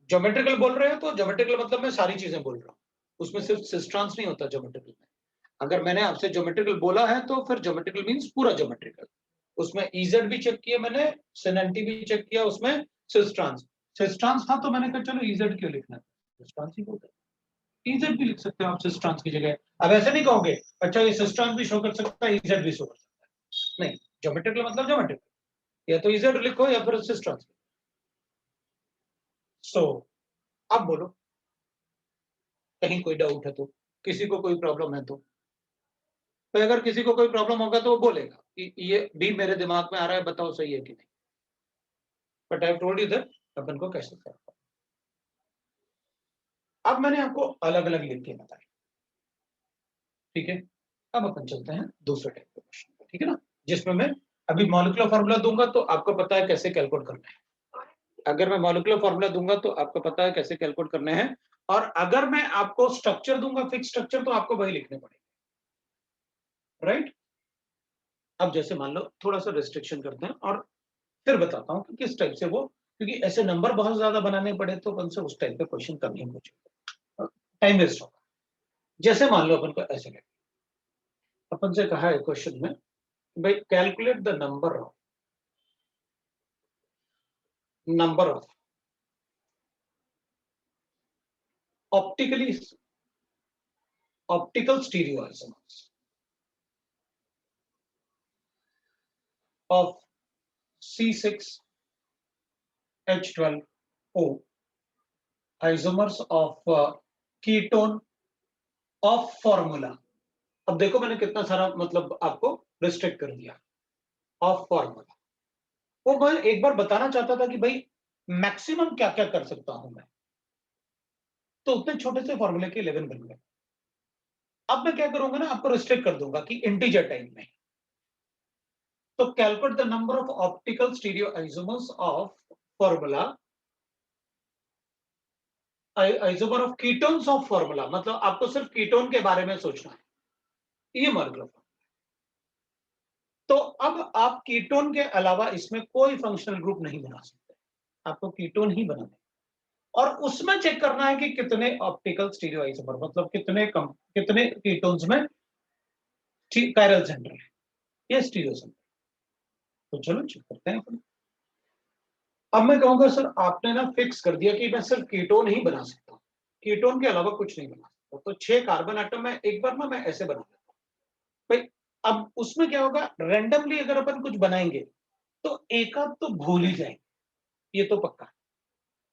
ज्योमेट्रिकल बोल रहे हो तो ज्योमेट्रिकल मतलब मैं सारी चीजें बोल रहा हूँ, उसमें सिर्फ सिस्ट्रॉन्स नहीं होता ज्योमेट्रिकल में। अगर मैंने आपसे ज्योमेट्रिकल बोला है तो फिर ज्योमेट्रिकल मींस पूरा ज्योमेट्रिकल। उसमें EZ भी चेक किया मैंने, सिनेंटी भी चेक किया, उसमें सिस्ट्रॉन्स सिस्ट्रॉन्स था तो मैंने कहा चलो EZ क्यों लिखना है, सिस्ट्रॉन्स ही बोलते हैं। EZ भी लिख सकते हो आप सिस्ट्रॉन्स की जगह। अब ऐसे नहीं कहोगे अच्छा ये सिस्ट्रॉन्स भी शो कर सकता है EZ भी शो कर सकता है, नहीं, ज्योमेट्रिकल मतलब ज्योमेट्रिकल, या तो EZ लिखो या फिर सिस्ट्रॉन्स। सो अब बोलो कहीं कोई डाउट है तो, किसी को कोई प्रॉब्लम है तो अगर किसी को कोई प्रॉब्लम होगा तो वो बोलेगा कि ये भी मेरे दिमाग में आ रहा है, बताओ सही है कि नहीं। But I told you that अपन को कैसे करना। अब मैंने आपको अलग अलग लिख के बताया, ठीक है। अब अपन चलते हैं दूसरे टाइप के क्वेश्चन पर, ठीक है ना, जिसमें मैं अभी मॉलिक्यूलर फार्मूला दूंगा तो आपको पता है कैसे कैलकुलेट करना है। अगर मैं मॉलिक्यूलर फार्मूला दूंगा तो आपको पता है कैसे कैलकुलेट करने हैं, और अगर मैं आपको स्ट्रक्चर दूंगा फिक्स स्ट्रक्चर तो आपको वही लिखने पड़ेगा, राइट। अब जैसे मान लो थोड़ा सा रिस्ट्रिक्शन करते हैं और फिर बताता हूँ कि किस टाइप से वो, क्योंकि ऐसे नंबर बहुत ज्यादा बनाने पड़े तो अपन से उस टाइप के क्वेश्चन कम ही पूछेगा, टाइम वेस्ट होगा। जैसे मान लो अपन को ऐसे लगे, अपन से कहा है क्वेश्चन में भाई calculate the number of optically optical stereoisomers of C6H12O isomers of ketone of formula. अब देखो मैंने कितना सारा मतलब आपको रिस्ट्रिक्ट कर दिया, ऑफ फॉर्मूला। वो मैं एक बार बताना चाहता था कि भाई मैक्सिमम क्या क्या कर सकता हूं मैं, तो उतने छोटे से फॉर्मूले के 11 बन गए। अब मैं क्या करूंगा ना, आपको रिस्ट्रिक्ट कर दूंगा कि इंटीजर टाइम में, तो calculate the number of optical stereo isomers of formula, isomer of ketones of formula, मतलब आपको सिर्फ कीटोन के बारे में सोचना है, ये मार्क लो। तो अब आप कीटोन के अलावा इसमें कोई फंक्शनल ग्रुप नहीं बना सकते, आपको कीटोन ही बनाना है, और उसमें चेक करना है कि कितने ऑप्टिकल स्टीरियो आइसोमर, मतलब कितने कीटोन्स में कायरल सेंटर है या स्टीरियो सेंटर। तो चलो चेक करते हैं अपन। अब मैं कहूंगा सर आपने ना फिक्स कर दिया कि मैं सिर्फ कीटोन ही बना सकता हूँ, कीटोन के अलावा कुछ नहीं बना सकता, तो 6 कार्बन एटम में एक बार ना मैं ऐसे बना देता हूँ भाई। अब उसमें क्या होगा, रेंडमली अगर अपन कुछ बनाएंगे तो एक आध तो भूल ही जाएंगे, ये तो पक्का।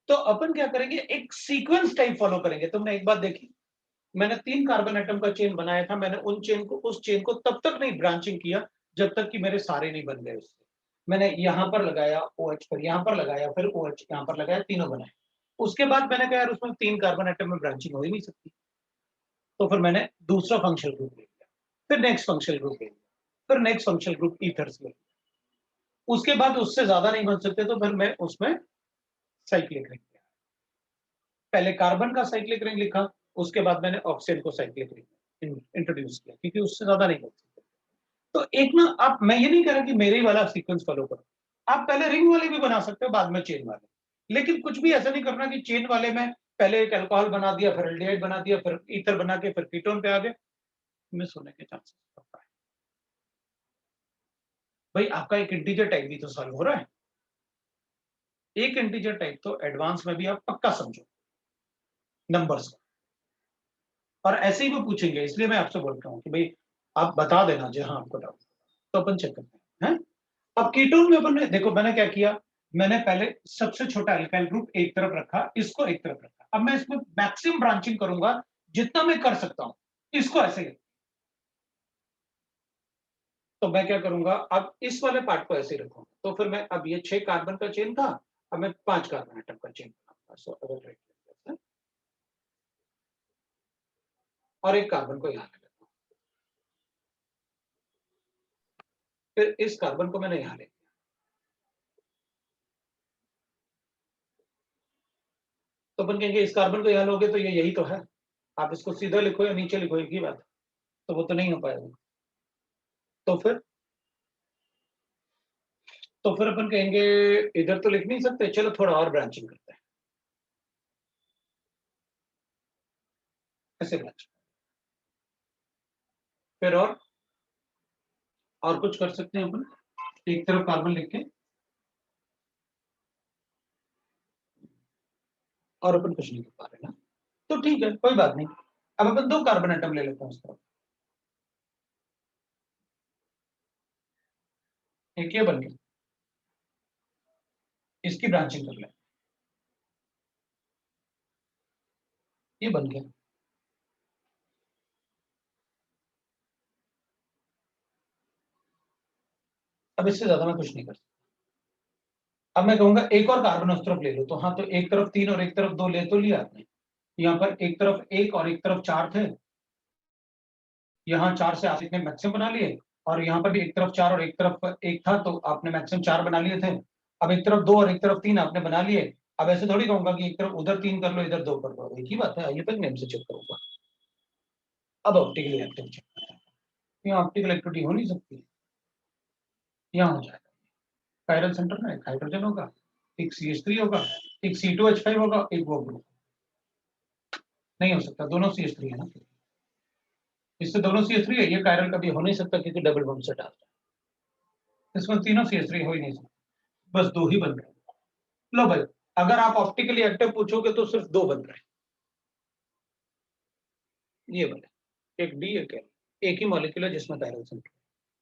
तो अपन क्या करेंगे, एक सीक्वेंस टाइप फॉलो करेंगे। तुमने एक बात देखी, मैंने 3 कार्बन एटम का चेन बनाया था, मैंने उस चेन को तब तक नहीं ब्रांचिंग किया जब तक कि मेरे सारे नहीं बन गए उससे। मैंने यहां पर लगाया OH पर, यहां पर लगाया, फिर OH यहां पर लगाया, तीनों बनाए। उसके बाद मैंने कहा यार उसमें 3 कार्बन एटम में ब्रांचिंग हो ही नहीं सकती, तो फिर मैंने दूसरा फंक्शनल ग्रुप ले लिया, फिर नेक्स्ट फंक्शनल ग्रुप ले लिया, फिर नेक्स्ट फंक्शनल ग्रुप ईथर्स ले लिया। उसके बाद उससे ज्यादा नहीं बन सकते तो फिर मैं उसमें साइक्लिक रिंग, पहले कार्बन का साइक्लिक रिंग लिखा, उसके बाद मैंने ऑक्सीजन को साइक्लिक रिंग इंट्रोड्यूस किया, क्योंकि उससे ज्यादा नहीं बन सकते। तो एक ना आप, मैं ये नहीं कह रहा कि मेरे वाला सीक्वेंस फॉलो करो, आप पहले रिंग वाले भी बना सकते हो बाद में चेन वाले, लेकिन कुछ भी ऐसा नहीं करना कि चेन वाले में पहले एक अल्कोहल बना दिया, फिर एल्डिहाइड बना दिया, फिर ईथर बना के फिर कीटोन पे आ गए, मिस होने के चांसेस पक्का है। भाई आपका एक इंटीजर टाइप भी तो सॉल्व हो रहा है, एक इंटीजर टाइप तो एडवांस में भी आप पक्का समझो नंबर्स का, और ऐसे ही वो पूछेंगे, इसलिए मैं आपसे बोलता हूँ कि भाई आप बता देना जहां आपको डाउट, तो अपन चेक करते हैं। अब कीटोन में अपन ने देखो मैंने क्या किया, मैंने पहले सबसे छोटा अल्काइल ग्रुप एक तरफ रखा, इसको एक तरफ रखा, अब मैं इसमें मैक्सिमम ब्रांचिंग करूंगा जितना मैं कर सकता हूं, इसको ऐसे ही। तो मैं क्या करूंगा, अब इस वाले पार्ट को ऐसे ही रखूंगा, तो फिर मैं अब ये 6 कार्बन का चेन था, अब मैं 5 कार्बन एटम का चेन बनाऊंगा, सो अगर राइट, और एक कार्बन को यहां पे रखूंगा, फिर इस कार्बन को मैंने यहां ले लिया, तो अपन कहेंगे इस कार्बन को यहां लोगे तो ये यही तो है, आप इसको सीधा लिखो या नीचे लिखो एक ही बात, तो वो तो नहीं हो पाएगा। तो फिर अपन कहेंगे इधर तो लिख नहीं सकते, चलो थोड़ा और ब्रांचिंग करते हैं, ऐसे ब्रांच। फिर और कुछ कर सकते हैं अपन, एक तरफ कार्बन लिख के, और अपन कुछ नहीं कर पा रहे ना, तो ठीक है कोई बात नहीं। अब अपन 2 कार्बन एटम ले लेते हैं उस तरफ, एक ये बन गया, इसकी ब्रांचिंग कर ले, ये बन गया। अब इससे ज्यादा मैं कुछ नहीं कर सकता। अब मैं कहूंगा एक और कार्बन उस तरफ ले लो, तो हाँ, तो एक तरफ 3 और एक तरफ 2 ले तो लिया आपने, यहाँ पर एक तरफ 1 और एक तरफ 4 थे, यहाँ 4 से आपने मैक्सिमम बना लिए, और यहाँ पर भी एक तरफ 4 और एक तरफ 1 था, तो आपने मैक्सिमम 4 बना लिए थे। अब एक तरफ 2 और एक तरफ 3 आपने बना लिए। अब ऐसे थोड़ी कहूंगा कि एक तरफ उधर 3 कर लो, इधर 2 कर दो, एक ही बात है, आइए तक नेम से चेक करूंगा। अब ऑप्टिकल एक्टिविटी चेक करते हैं, यहाँ ऑप्टिकल एक्टिविटी हो नहीं सकती, यहाँ हो जाएगा। कायरल सेंटर में एक हाइड्रोजन होगा, एक CH3 होगा, एक C2H5 होगा, एक वो ग्रुप। नहीं हो सकता, दोनों CH3 है ना, इससे दोनों CH3 है, ये कायरल कभी हो नहीं सकता क्योंकि डबल बॉन्ड से डाल, इसमें तीनों CH3 हो ही नहीं सकता, बस 2 ही बन रहे। लो भाई, अगर आप ऑप्टिकली एक्टिव पूछोगे तो सिर्फ 2 बन रहे, ये बने, एक डी एक एल, एक ही मॉलिक्यूल है जिसमें कायरल सेंटर,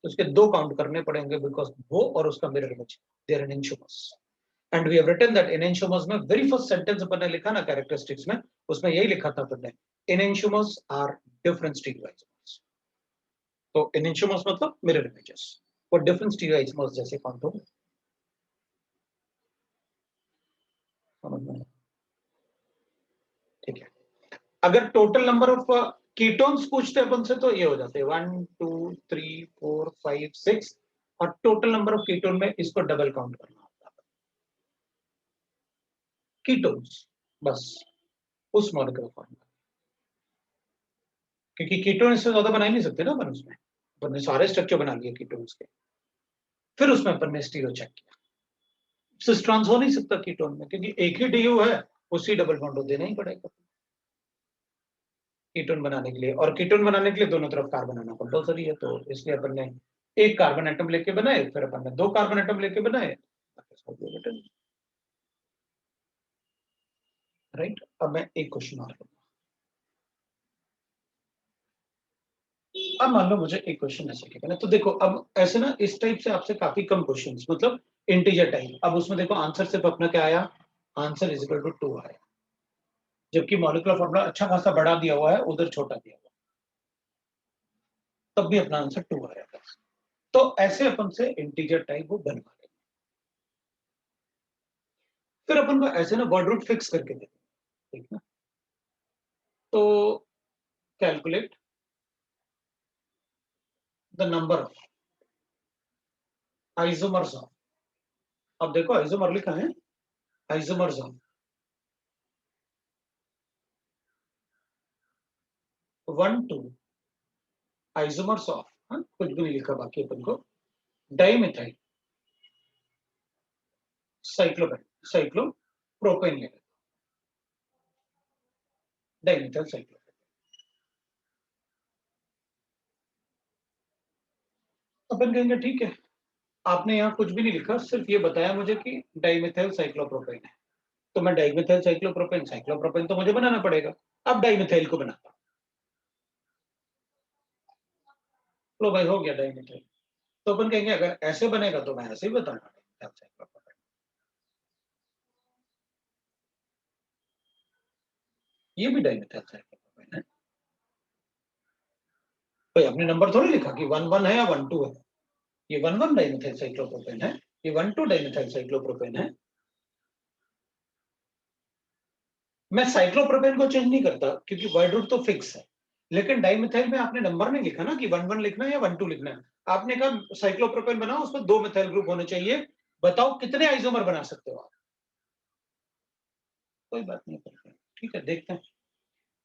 तो उसके 2 काउंट करने पड़ेंगे, बिकॉज वो और उसका mirror image they are enantiomers. And we have written that enantiomers में वेरी फर्स्ट सेंटेंस अपन ने लिखा ना कैरेक्टरिस्टिक्स में, उसमें यही लिखा था अपन ने, एनेंटियोमर्स आर डिफरेंट स्टीरियोइसोमर्स। तो एनेंटियोमर्स मतलब मिरर इमेजेस, वो डिफरेंट स्टीरियोइसोमर्स जैसे काउंट हो, समझ में? ठीक है। अगर टोटल नंबर ऑफ कीटोन्स पूछते अपन से तो ये हो जाते हैं 1 2 3 4 5 6, और टोटल नंबर ऑफ कीटोन में इसको डबल काउंट करना होता है, कीटोन्स बस उस मॉलिक्यूलर फॉर्मूला, क्योंकि कीटोन इससे ज्यादा बना ही नहीं सकते ना अपन, उसमें अपन ने सारे स्ट्रक्चर बना लिए कीटोन्स के, फिर उसमें अपन ने स्टीरियो चेक किया, सिस ट्रांस हो नहीं सकता कीटोन में, क्योंकि एक ही डीयू है, उसी डबल बॉन्ड देना ही पड़ेगा कीटोन बनाने के लिए, और कीटोन बनाने के लिए दोनों तरफ कार्बन आना कंपल्सरी है, तो इसलिए अपन ने एक कार्बन एटम लेके बनाए, फिर अपन ने 2 कार्बन एटम लेके बनाए, राइट। अब मैं एक क्वेश्चन और लूंगा, अब मान लो मुझे एक क्वेश्चन ऐसे लिखना है, तो देखो अब ऐसे ना इस टाइप से आपसे काफी कम क्वेश्चंस, मतलब इंटीजर टाइप, अब उसमें देखो आंसर सिर्फ अपना क्या आया, आंसर इज इक्वल टू 2 आया, जबकि मॉलिक्यूलर फॉर्मूला अच्छा खासा बड़ा दिया हुआ है, उधर छोटा दिया हुआ है, तब भी अपना आंसर 2 आया बस। तो ऐसे अपन से इंटीजर टाइप वो बनवा लेंगे, फिर अपन को ऐसे ना वर्ड रूट फिक्स करके देंगे, ठीक ना। तो calculate the number of isomers of, अब देखो आइसोमर लिखा है, आइसोमर्स ऑफ 1 2 आइसोमर्स ऑफ, कुछ भी नहीं लिखा बाकी अपन को, डाइमिथाइल साइक्लोप्रोपेन ले लेते, डाइमिथाइल साइक्लोप्रोपेन। अपन कहेंगे ठीक है, आपने यहाँ कुछ भी नहीं लिखा, सिर्फ ये बताया मुझे कि डाइमिथाइल साइक्लोप्रोपेन है, तो मैं डाइमिथाइल साइक्लोप्रोपेन, साइक्लोप्रोपेन तो मुझे बनाना पड़ेगा, अब डाइमिथाइल को बनाता हूं। लो भाई हो गया डाइमिथाइल, तो अपन कहेंगे अगर ऐसे बनेगा तो मैं ऐसे ही बताऊंगा डाइमिथाइल साइक्लोप्रोपेन, ये भी डाइमिथाइल साइक्लोप्रोपेन है। भाई आपने नंबर थोड़ी लिखा कि 1 1 है या 1 2 है, ये 1 1 डाइमिथाइल साइक्लोप्रोपेन है, ये 1 2 डाइमिथाइल साइक्लोप्रोपेन है। मैं साइक्लोप्रोपेन को चेंज नहीं करता क्योंकि वर्ड रूट तो फिक्स है, लेकिन डाइमिथाइल में आपने नंबर नहीं लिखा ना कि 1 1 लिखना है या 1 2 लिखना है, आपने कहा साइक्लोप्रोपेन बनाओ, उसमें 2 मिथाइल ग्रुप होने चाहिए, बताओ कितने आइसोमर बना सकते हो आप? कोई बात नहीं, ठीक है, देखते हैं।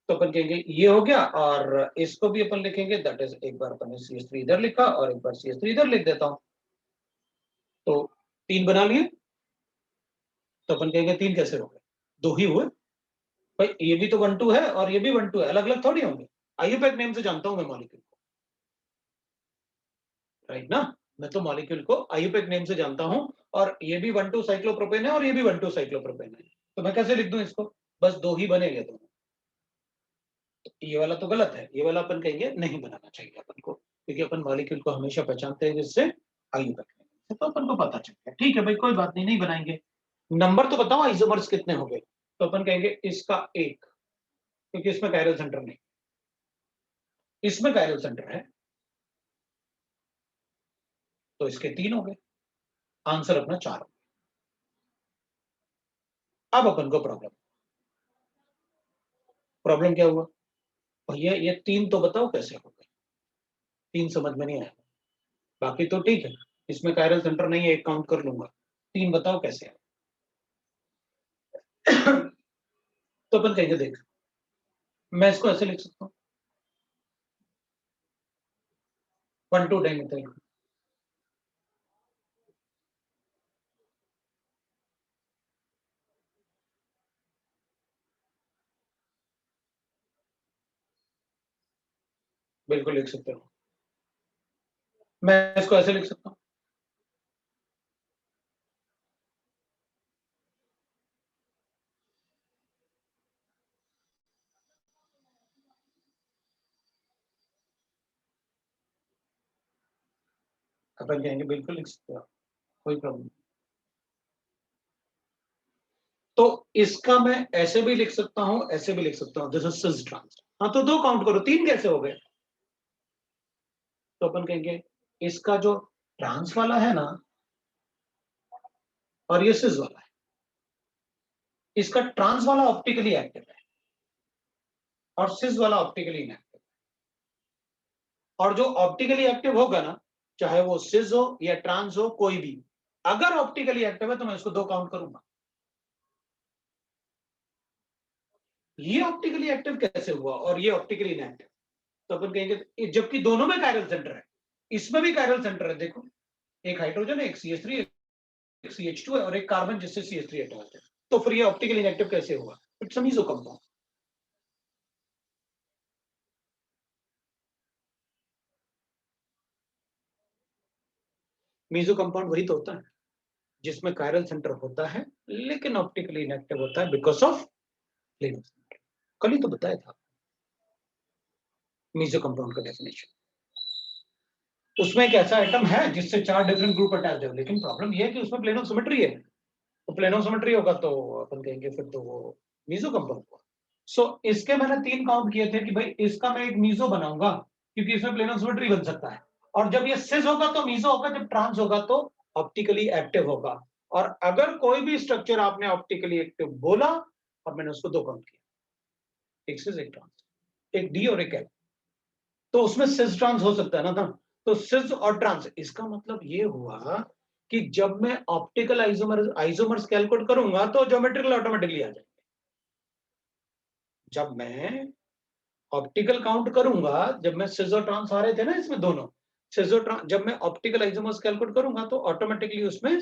तो अपन कहेंगे ये हो गया, और इसको भी अपन लिखेंगे, दैट इज एक बार अपन ने CH3 इधर लिखा और एक बार CH3 इधर लिख देता हूं, तो 3 बना लिए। तो अपन कहेंगे 3 कैसे हो गए? 2 ही हुए भाई, ये भी तो 1 2 है और ये भी 1 2 है, अलग अलग थोड़ी होंगे। आईयूपैक नेम से जानता हूं मैं मॉलिक्यूल को, राइट ना? मैं तो मॉलिक्यूल को आईयूपैक नेम से जानता हूं, और ये भी 1 2 साइक्लोप्रोपेन है और ये भी 1 2 साइक्लोप्रोपेन है, तो मैं कैसे लिख दूं इसको? बस 2 ही बनेंगे दोनों। तो ये वाला तो गलत है, ये वाला अपन कहेंगे नहीं बनाना चाहिए अपन को, क्योंकि अपन मॉलिक्यूल को हमेशा पहचानते हैं जिससे आईयूपैक नेम से, तो अपन को पता चलता है। ठीक है भाई, कोई बात नहीं, नहीं बनाएंगे। नंबर तो बताओ आइसोमर्स कितने हो गए? तो अपन कहेंगे इसका 1, क्योंकि इसमें कायरल सेंटर नहीं, इसमें कायरल सेंटर है, तो इसके 3 हो गए, आंसर अपना 4। अब अपन को प्रॉब्लम क्या हुआ भैया? ये 3 तो बताओ कैसे हो गए? 3 समझ में नहीं आया, बाकी तो ठीक है, इसमें कायरल सेंटर नहीं है, एक काउंट कर लूंगा। 3 बताओ कैसे है? तो अपन कहेंगे देख, मैं इसको ऐसे लिख सकता हूँ, 1 2 डाइमिथाइल, बिल्कुल लिख सकते हो। मैं इसको ऐसे लिख सकता हूँ, अपन कहेंगे बिल्कुल लिख सकते हो, कोई प्रॉब्लम। तो इसका मैं ऐसे भी लिख सकता हूं, ऐसे भी लिख सकता हूं, दिस इज सिस ट्रांस। हाँ, तो 2 काउंट करो, 3 कैसे हो गए? तो अपन कहेंगे इसका जो ट्रांस वाला है ना, और ये सिस वाला है, इसका ट्रांस वाला ऑप्टिकली एक्टिव है और सिस वाला ऑप्टिकली इनएक्टिव। और जो ऑप्टिकली एक्टिव होगा ना, चाहे वो सिस हो या ट्रांस हो, कोई भी अगर ऑप्टिकली एक्टिव है तो मैं इसको 2 काउंट करूंगा। ये ऑप्टिकली एक्टिव कैसे हुआ और ये ऑप्टिकली इनएक्टिव? तो अपन कहेंगे जबकि दोनों में कायरल सेंटर है, इसमें भी कायरल सेंटर है, देखो, एक हाइड्रोजन है, एक CH3, एक CH2 है और एक कार्बन जिससे CH3 हटा है, तो फिर ये ऑप्टिकली इनएक्टिव कैसे हुआ? It's a meso compound. Meso compound वही तो होता है जिसमें कायरल सेंटर होता है लेकिन ऑप्टिकली इनएक्टिव होता है बिकॉज ऑफ प्लेनो सेंटर। कल ही तो बताया था मीसो कंपाउंड का डेफिनेशन। उसमें एक ऐसा आइटम है जिससे 4 डिफरेंट ग्रुप अटैच है, लेकिन प्रॉब्लम यह है कि उसमें प्लेनो सिमेट्री है, तो प्लेनो सिमेट्री होगा तो अपन कहेंगे फिर तो वो मीसो कंपाउंड हुआ। सो इसके मैंने 3 काउंट किए थे कि भाई इसका मैं एक मीसो बनाऊंगा क्योंकि इसमें प्लेनो सिमेट्री बन सकता है, और जब ये सिस होगा तो मीसो होगा, जब ट्रांस होगा तो ऑप्टिकली एक्टिव होगा। और अगर कोई भी स्ट्रक्चर आपने ऑप्टिकली एक्टिव बोला और मैंने उसको 2 काउंट किया, एक सिस एक ट्रांस, एक डी और एक एल, तो उसमें सिस ट्रांस हो सकता है ना था। तो सिस और ट्रांस, इसका मतलब ये हुआ कि जब मैं ऑप्टिकल आइसोमर्स कैलकुलेट करूंगा तो ज्योमेट्रिकल ऑटोमेटिकली आ जाएंगे। जब मैं ऑप्टिकल काउंट करूंगा, जब मैं सिस और ट्रांस आ रहे थे ना इसमें दोनों, सिस और ट्रांस, जब मैं ऑप्टिकल आइसोमर्स कैलकुलेट करूंगा तो ऑटोमेटिकली उसमें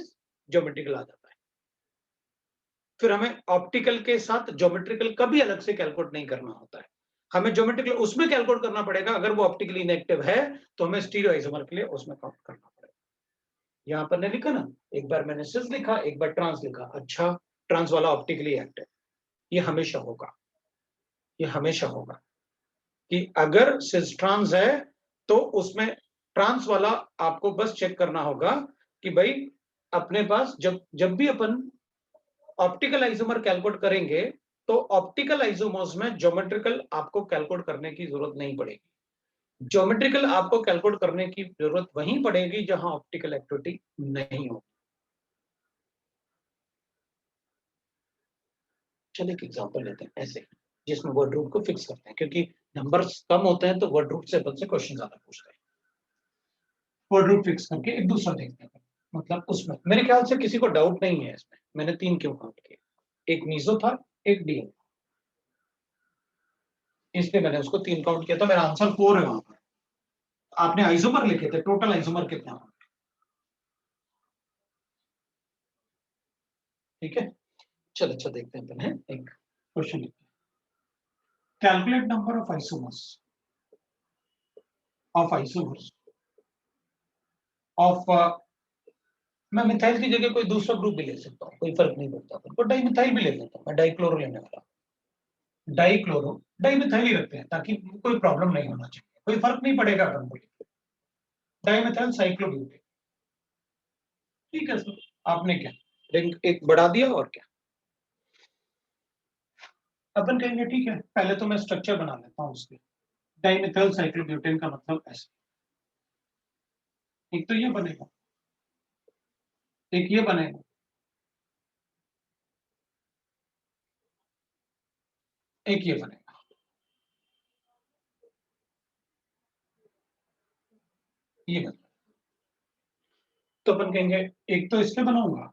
ज्योमेट्रिकल आ जाता है। फिर हमें ऑप्टिकल के साथ ज्योमेट्रिकल कभी अलग से कैलकुलेट नहीं करना होता है, हमें ज्योमेट्रिकल उसमें कैलकुलेट करना पड़ेगा। अगर वो ऑप्टिकली इनएक्टिव है तो हमें स्टीरियो आइसोमर के लिए उसमें काउंट करना पड़ेगा। यहां पर ने लिखा ना, एक बार मैंने सिस लिखा, एक बार ट्रांस लिखा, अच्छा ट्रांस वाला ऑप्टिकली एक्टिव, ये हमेशा होगा, ये हमेशा होगा कि अगर सिस ट्रांस है तो उसमें ट्रांस वाला आपको बस चेक करना होगा कि भाई अपने पास जब जब भी अपन ऑप्टिकल आइसोमर कैलकुलेट करेंगे तो ऑप्टिकल आइसोमर्स में ज्योमेट्रिकल आपको कैलकुलेट करने की जरूरत नहीं पड़ेगी। ज्योमेट्रिकल आपको कैलकुलेट करने की जरूरत वहीं पड़ेगी जहां ऑप्टिकल एक्टिविटी नहीं हो। चलिए एक एग्जांपल लेते हैं ऐसे, जिसमें वर्ड रूट को फिक्स करते हैं, क्योंकि नंबर्स कम होते हैं तो वर्ड रूट से अपन से क्वेश्चन ज्यादा पूछते हैं। वर्ड रूट फिक्स करके एक दूसरा देखते हैं। मतलब उसमें मेरे ख्याल से किसी को डाउट नहीं है इसमें, मैंने 3 क्यों काउंट किया, एक मीजो था, एक डीएल, इसलिए मैंने उसको 3 काउंट किया था, मेरा आंसर 4 है वहां पर। आपने आइसोमर लिखे थे, टोटल आइसोमर कितना, ठीक है। चलो अच्छा देखते हैं पहले एक क्वेश्चन लिखते हैं, calculate number of isomers of मैं मिथाइल की जगह कोई दूसरा ग्रुप भी ले सकता हूँ, कोई फर्क नहीं पड़ता, पर डाई मिथाइल भी ले लेता हूँ, मैं डाइक्लोरो लेने वाला, डाइक्लोरो डाई मिथाइल ही रखते हैं ताकि कोई प्रॉब्लम नहीं होना चाहिए, कोई फर्क नहीं पड़ेगा अपन को, डाई मिथाइल साइक्लोब्यूटेन, ठीक है सर। आपने क्या रिंग एक बढ़ा दिया और क्या, अपन कहेंगे ठीक है, पहले तो मैं स्ट्रक्चर बना लेता हूँ उसके, डाइमिथाइल साइक्लोब्यूटेन का मतलब ऐसे, एक तो ये बनेगा, एक ये बनेगा, एक ये बनेगा, ये बनेगा, तो अपन कहेंगे एक तो इसके बनाऊंगा,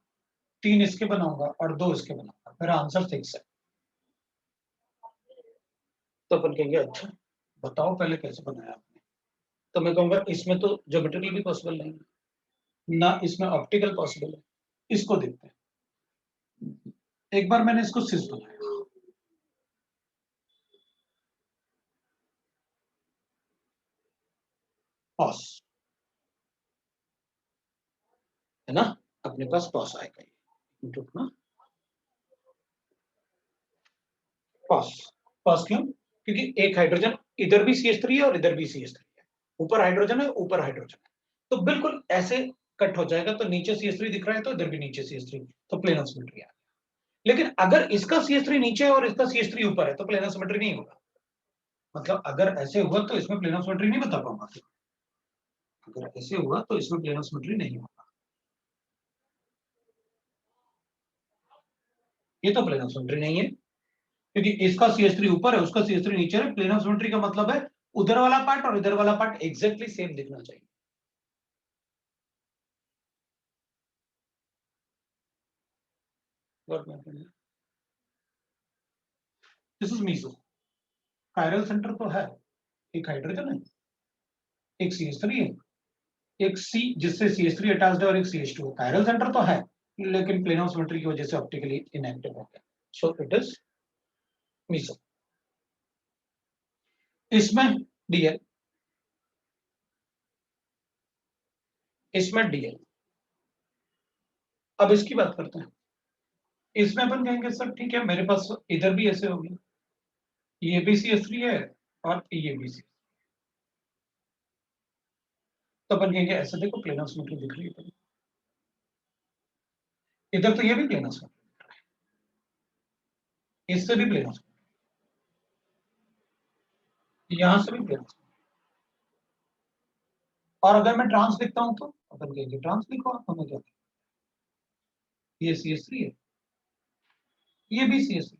3 इसके बनाऊंगा और 2 इसके बनाऊंगा, मेरा आंसर 6 है। तो अपन कहेंगे अच्छा बताओ पहले कैसे बनाया आपने, तो मैं कहूंगा इसमें तो ज्योमेट्रिकल भी पॉसिबल नहीं है ना, इसमें ऑप्टिकल पॉसिबल है, इसको देखते हैं। एक बार मैंने इसको सिस बनाया, टॉस है ना, अपने पास टॉस आएगा, ना टॉस, टॉस क्यों, क्योंकि एक हाइड्रोजन इधर भी CH3 है और इधर भी CH3 है, ऊपर हाइड्रोजन है, ऊपर हाइड्रोजन है, तो बिल्कुल ऐसे कट हो जाएगा, तो नीचे CH3 दिख रहा है तो इधर भी नीचे CH3, तो प्लेन ऑफ सिमेट्री आ गया। लेकिन अगर इसका CH3 नीचे है और इसका CH3 ऊपर है तो प्लेन ऑफ सिमेट्री नहीं होगा, मतलब अगर ऐसे हुआ तो इसमें प्लेन ऑफ सिमेट्री नहीं बता पाऊंगा, अगर ऐसे हुआ तो इसमें प्लेन ऑफ सिमेट्री नहीं होगा, ये तो प्लेन ऑफ सिमेट्री नहीं है, क्योंकि इसका CH3 ऊपर है, उसका CH3 नीचे है, प्लेन ऑफ सिमेट्री का मतलब है उधर वाला पार्ट और इधर वाला पार्ट एग्जैक्टली सेम दिखना चाहिए। This is meso, chiral centre तो है, एक हाइड्रोजन है, एक CH3 है, एक C जिससे CH3 अटैच्ड है और एक CH2 है, कायरल सेंटर तो है, लेकिन प्लेन ऑफ सिमेट्री की वजह से ऑप्टिकली इनएक्टिव हो गया, सो इट इज मीसो। इसमें DL, इसमें DL, अब इसकी बात करते हैं, इसमें अपन कहेंगे सर ठीक है मेरे पास इधर भी ऐसे होगी, ये भी CH3 है और ये भी CH3, तो अपन कहेंगे ऐसे देखो प्लेन ऑफ सिमेट्री दिख रही है, इधर तो ये भी प्लेन ऑफ सिमेट्री, इससे भी प्लेन ऑफ सिमेट्री, यहां से भी प्लेन ऑफ सिमेट्री, और अगर मैं ट्रांस लिखता हूं तो अपन कहेंगे ट्रांस लिखो आप, हमें क्या, ये CH3 है, ये भी CH3,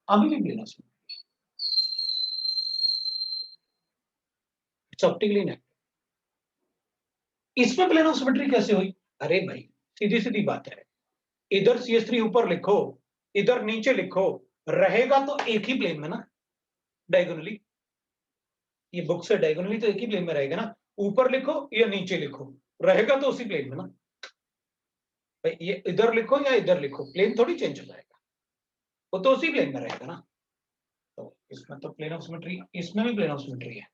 अभी भी plane of symmetry, it's optically inactive. इसमें प्लेन ऑफ सिमेट्री कैसे हुई, अरे भाई सीधी सीधी बात है, इधर CH3 ऊपर लिखो, इधर नीचे लिखो, रहेगा तो एक ही प्लेन में ना, डायगोनली, ये बुक से डायगोनली तो एक ही प्लेन में रहेगा ना, ऊपर लिखो या नीचे लिखो, रहेगा तो उसी प्लेन में ना, भाई ये इधर लिखो या इधर लिखो प्लेन थोड़ी चेंज हो जाएगा, वो तो उसी प्लेन में रहेगा ना, तो इसमें तो प्लेन ऑफ सिमेट्री, इसमें भी प्लेन ऑफ सिमेट्री है,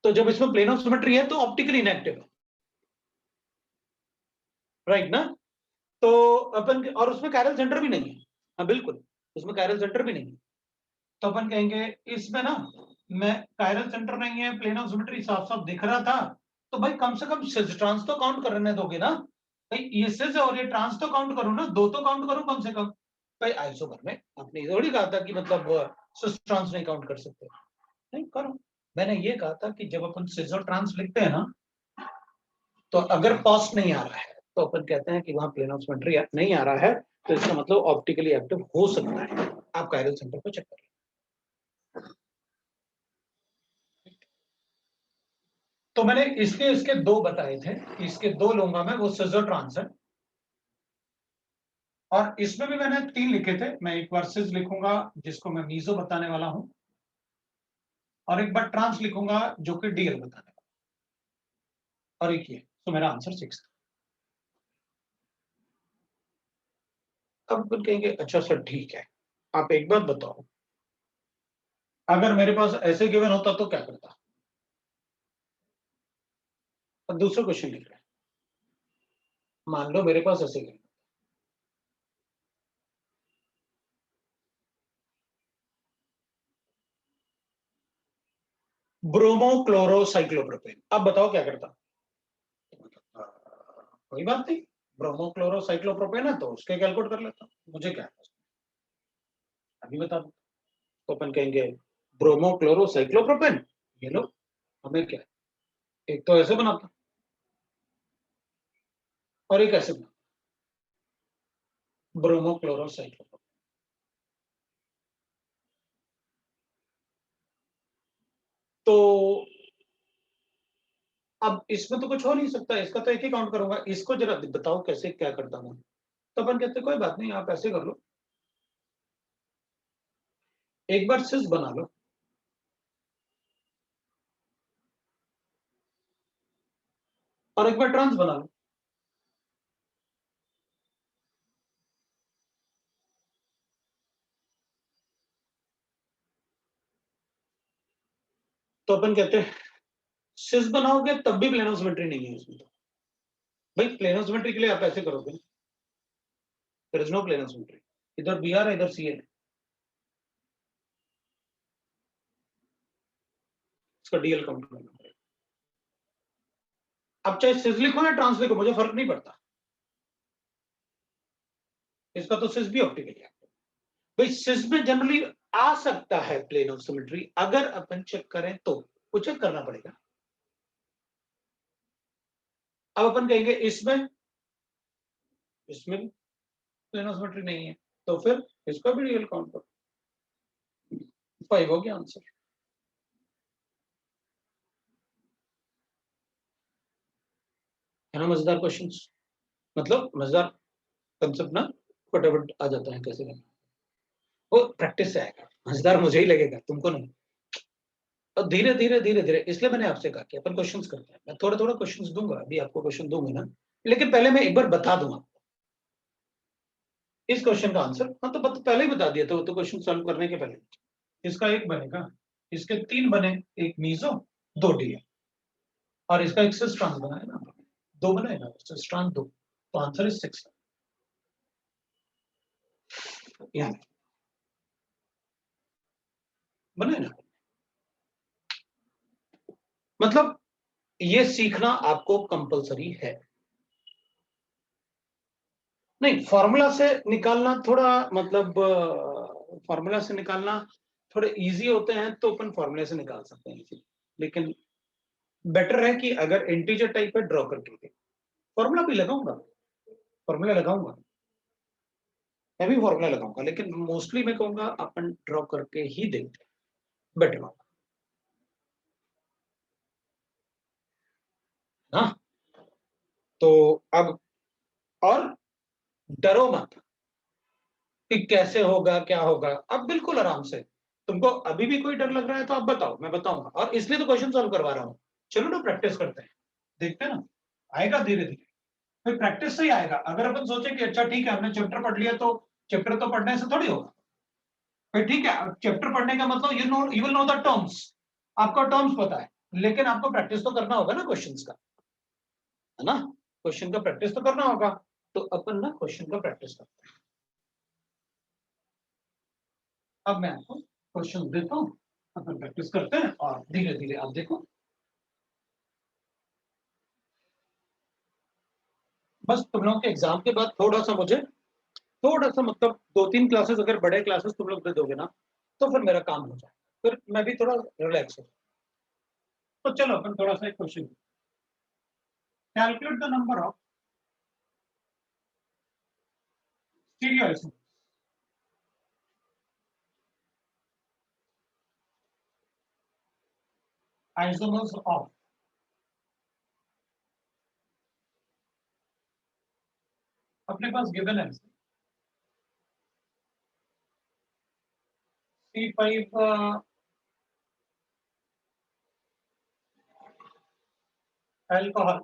तो जब इसमें प्लेन ऑफ सिमेट्री है तो ऑप्टिकली इनएक्टिव है, राइट ना, तो अपन और उसमें कायरल सेंटर भी नहीं है, हाँ बिल्कुल उसमें कायरल सेंटर भी नहीं है, तो अपन कहेंगे इसमें ना, मैं कायरल सेंटर नहीं है, प्लेन ऑफ सिमेट्री साफ साफ दिख रहा था, तो भाई कम से कम सिस ट्रांस तो काउंट करने दोगे ना, भाई ये सिस और ये ट्रांस तो काउंट करो ना, 2 तो काउंट करो कम से कम, भाई आइसोमर में आपने थोड़ी कहा था कि मतलब सिस ट्रांस नहीं काउंट कर सकते, नहीं करो, मैंने ये कहा था कि जब अपन सिस और ट्रांस लिखते हैं ना, तो अगर कॉस्ट नहीं आ रहा है तो अपन कहते हैं कि वहां प्लेन ऑफ सिमेट्री नहीं आ रहा है, तो इसका मतलब ऑप्टिकली एक्टिव हो सकता है, आप कायरल सेंटर को चेक करें। तो मैंने इसके दो बताए थे, इसके दो लूंगा मैं, वो सिजोट्रांस है। और इसमें भी मैंने 3 लिखे थे, मैं एक बार सिज लिखूंगा जिसको मैं मीजो बताने वाला हूं, और एक बार ट्रांस लिखूंगा जो कि डीएल बताने वाला, और एक ये, तो मेरा आंसर 6 था। अब कहेंगे अच्छा सर ठीक है, आप एक बात बताओ, अगर मेरे पास ऐसे गिवन होता तो क्या करता। अब दूसरा क्वेश्चन लिख रहे हैं, मान लो मेरे पास ऐसे गिवन, ब्रोमोक्लोरोसाइक्लोप्रोपेन, अब बताओ क्या करता। कोई बात नहीं, ब्रोमोक्लोरोसाइक्लोप्रोपेन है तो उसके कैलकुलेट कर लेता, मुझे क्या है, अभी बता दो। तो अपन कहेंगे ब्रोमोक्लोरोसाइक्लोप्रोपेन, ये लो, हमें क्या है, एक तो ऐसे बनाता और एक ऐसे बनाता, ब्रोमोक्लोरोसाइक्लोप्रोपेन। तो अब इसमें तो कुछ हो नहीं सकता, इसका तो एक ही काउंट करूंगा, इसको जरा बताओ कैसे क्या करता हूं। तो अपन कहते कोई बात नहीं, आप ऐसे कर लो, एक बार सिस बना लो, और एक बार ट्रांस बना लो। तो अपन कहते हैं सिस बनाओगे तब भी प्लेनो नहीं है इसमें, तो भाई प्लेनो के लिए आप ऐसे करोगे, देयर इज नो प्लेनो, इधर बी आर है इधर सी है, इसका डीएल काउंट करना पड़ेगा। अब चाहे सिस लिखो या ट्रांस लिखो, मुझे फर्क नहीं पड़ता, इसका तो सिस भी ऑप्टिकल है। भाई सिस में जनरली आ सकता है प्लेन ऑफ सिमेट्री, अगर अपन चेक करें तो वो चेक करना पड़ेगा। अब अपन कहेंगे इसमें इसमें प्लेन ऑफ सिमेट्री नहीं है, तो फिर इसका भी रियल काउंट करो, 5 हो गया आंसर। है ना मजेदार क्वेश्चंस, मतलब मजेदार कंसेप्ट ना, फटाफट आ जाता है कैसे करना, वो प्रैक्टिस से आएगा, मजेदार मुझे ही लगेगा, तुमको नहीं। और धीरे धीरे धीरे धीरे, इसलिए मैंने आपसे कहा कि अपन क्वेश्चंस करते हैं, मैं थोड़ा थोड़ा क्वेश्चंस दूंगा, अभी आपको क्वेश्चन दूंगा ना, लेकिन पहले मैं एक बार बता दूंगा इस क्वेश्चन का आंसर, हाँ तो पहले ही बता दिया था, तो क्वेश्चन सॉल्व करने के पहले। इसका एक बनेगा, इसके 3 बने, एक मीजो 2 डीए, और इसका एक सिस्ट्रांस बना है ना, 2 बना है ना, सिस्ट्रांस 2, तो आंसर इज 6 यहाँ बना है ना। मतलब ये सीखना आपको कंपलसरी है, नहीं फॉर्मूला से निकालना थोड़ा, मतलब फॉर्मूला से निकालना थोड़े इजी होते हैं, तो अपन फॉर्मूले से निकाल सकते हैं, लेकिन बेटर है कि अगर इंटीजर टाइप है ड्रॉ करके, फॉर्मूला भी लगाऊंगा, फॉर्मूला लगाऊंगा, मैं भी फॉर्मूला लगाऊंगा, लेकिन मोस्टली मैं कहूंगा अपन ड्रॉ करके ही देखते हैं, बेटर होगा ना। तो अब, और डरो मत कि कैसे होगा क्या होगा, अब बिल्कुल आराम से, तुमको अभी भी कोई डर लग रहा है तो आप बताओ, मैं बताऊंगा, और इसलिए तो क्वेश्चन सॉल्व करवा रहा हूं। चलो ना प्रैक्टिस करते हैं, देखते हैं ना, आएगा धीरे धीरे, फिर प्रैक्टिस से ही आएगा। अगर अपन सोचे कि अच्छा ठीक है हमने चैप्टर पढ़ लिया, तो चैप्टर तो पढ़ने से थोड़ी होगा, फिर ठीक है चैप्टर पढ़ने का मतलब you will know the terms, आपको टर्म्स पता है, लेकिन आपको प्रैक्टिस तो करना होगा ना क्वेश्चंस का, है ना, क्वेश्चन का प्रैक्टिस तो करना होगा, तो अपन ना क्वेश्चन का प्रैक्टिस करते हैं। अब मैं आपको क्वेश्चन देता हूं, अपन प्रैक्टिस करते हैं, और धीरे धीरे आप देखो, बस तुम लोगों के एग्जाम के बाद थोड़ा सा मुझे, थोड़ा सा मतलब 2-3 क्लासेस अगर बड़े क्लासेस तुम लोग दे दोगे ना, तो फिर मेरा काम हो जाए, फिर मैं भी थोड़ा रिलैक्स हो। तो चलो अपन थोड़ा सा एक question, calculate the number of stereo isomers of अपने पास गिवन है C5 अल्कोहल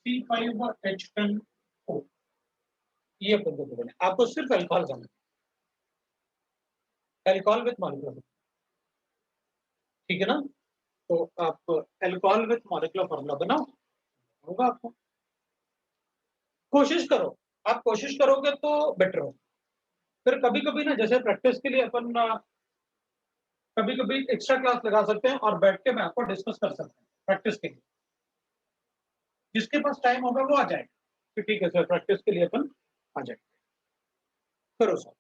C5H10O, ये अपन को गिवन है। आपको सिर्फ अल्कोहल करना है, अल्कोहल विथ मॉलिक्यूलर, ठीक है ना। तो आप अल्कोहल विथ मॉलिक्यूलर फॉर्मूला बनाओ, होगा आपको। कोशिश करो, आप कोशिश करोगे तो बेटर हो। फिर कभी कभी ना, जैसे प्रैक्टिस के लिए अपन कभी कभी एक्स्ट्रा क्लास लगा सकते हैं और बैठ के मैं आपको डिस्कस कर सकते हैं प्रैक्टिस के लिए। जिसके पास टाइम होगा वो आ जाएगा कि ठीक है सर, प्रैक्टिस के लिए अपन आ जाएंगे। करो सर।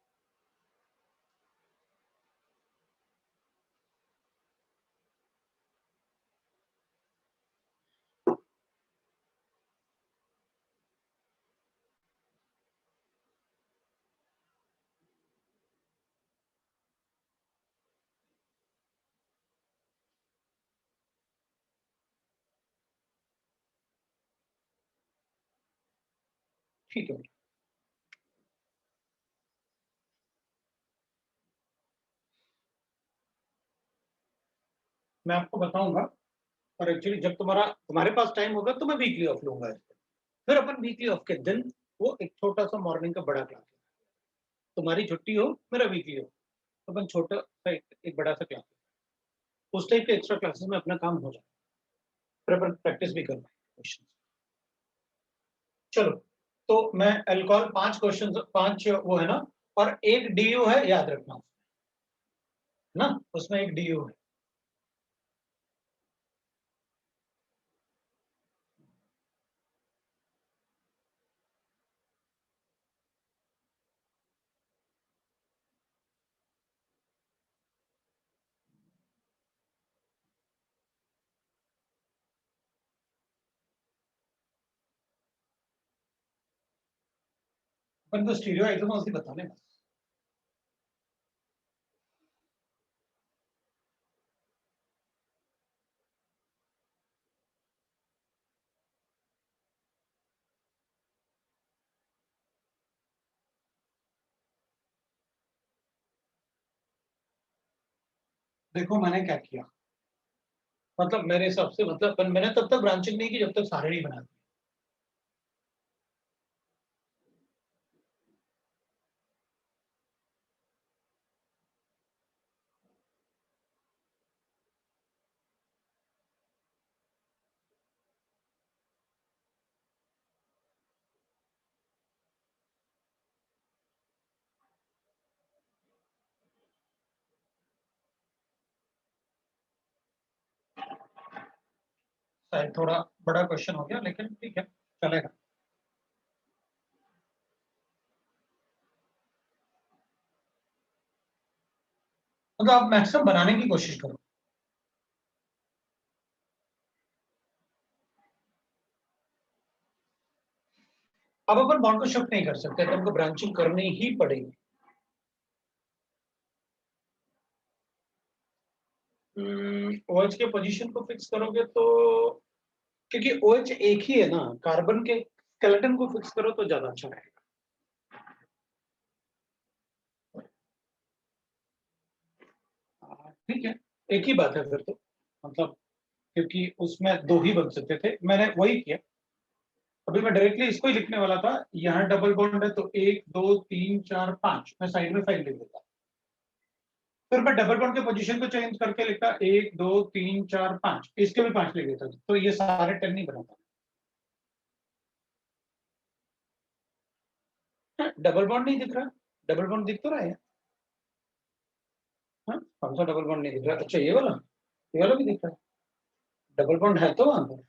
ठीक है, मैं आपको बताऊंगा। और एक्चुअली जब तुम्हारे पास टाइम होगा तो मैं वीकली ऑफ लूंगा इसको। फिर अपन वीकली ऑफ के दिन वो एक छोटा सा मॉर्निंग का बड़ा क्लास, तुम्हारी छुट्टी हो मेरा वीकली हो, तो अपन छोटा सा एक बड़ा सा क्लास, उस टाइप के एक्स्ट्रा क्लासेस में अपना काम हो जाए, फिर अपन प्रैक्टिस भी कर पाए क्वेश्चन। चलो, तो मैं अल्कोहल 5 क्वेश्चन, 5 वो है ना, और एक डीयू है, याद रखना ना, उसमें एक डीयू है। अपन को स्टीरियो आइसोमर्स ही बताने बस। देखो मैंने क्या किया, मतलब मेरे हिसाब से, मतलब मैंने तब तक ब्रांचिंग नहीं की जब तक सारे नहीं बना दिए। शायद थोड़ा बड़ा क्वेश्चन हो गया, लेकिन ठीक है, चलेगा। मतलब आप मैक्सिमम बनाने की कोशिश करो। अब अपन बॉन्ड को शिफ्ट नहीं कर सकते, तो हमको ब्रांचिंग करनी ही पड़ेगी। OH के पोजीशन को फिक्स करोगे तो, क्योंकि OH एक ही है ना, कार्बन के स्केलेटन को फिक्स करो तो ज्यादा अच्छा रहेगा। ठीक है, एक ही बात है फिर तो, मतलब क्योंकि उसमें दो ही बन सकते थे, मैंने वही किया। अभी मैं डायरेक्टली इसको ही लिखने वाला था, यहाँ डबल बॉन्ड है तो 1 2 3 4 5 मैं साइड में 5 लिख देता। फिर मैं डबल बॉन्ड के पोजीशन को चेंज करके लिखता 1 2 3 4 5, इसके भी 5 लिख देता, तो ये सारे 10 नहीं बनाता। डबल बॉन्ड नहीं दिख रहा, डबल बॉन्ड दिख तो रहा है। हाँ, कौन सा डबल बॉन्ड नहीं दिख रहा? अच्छा, ये वाला भी दिख रहा है, डबल बॉन्ड है तो वहां पर।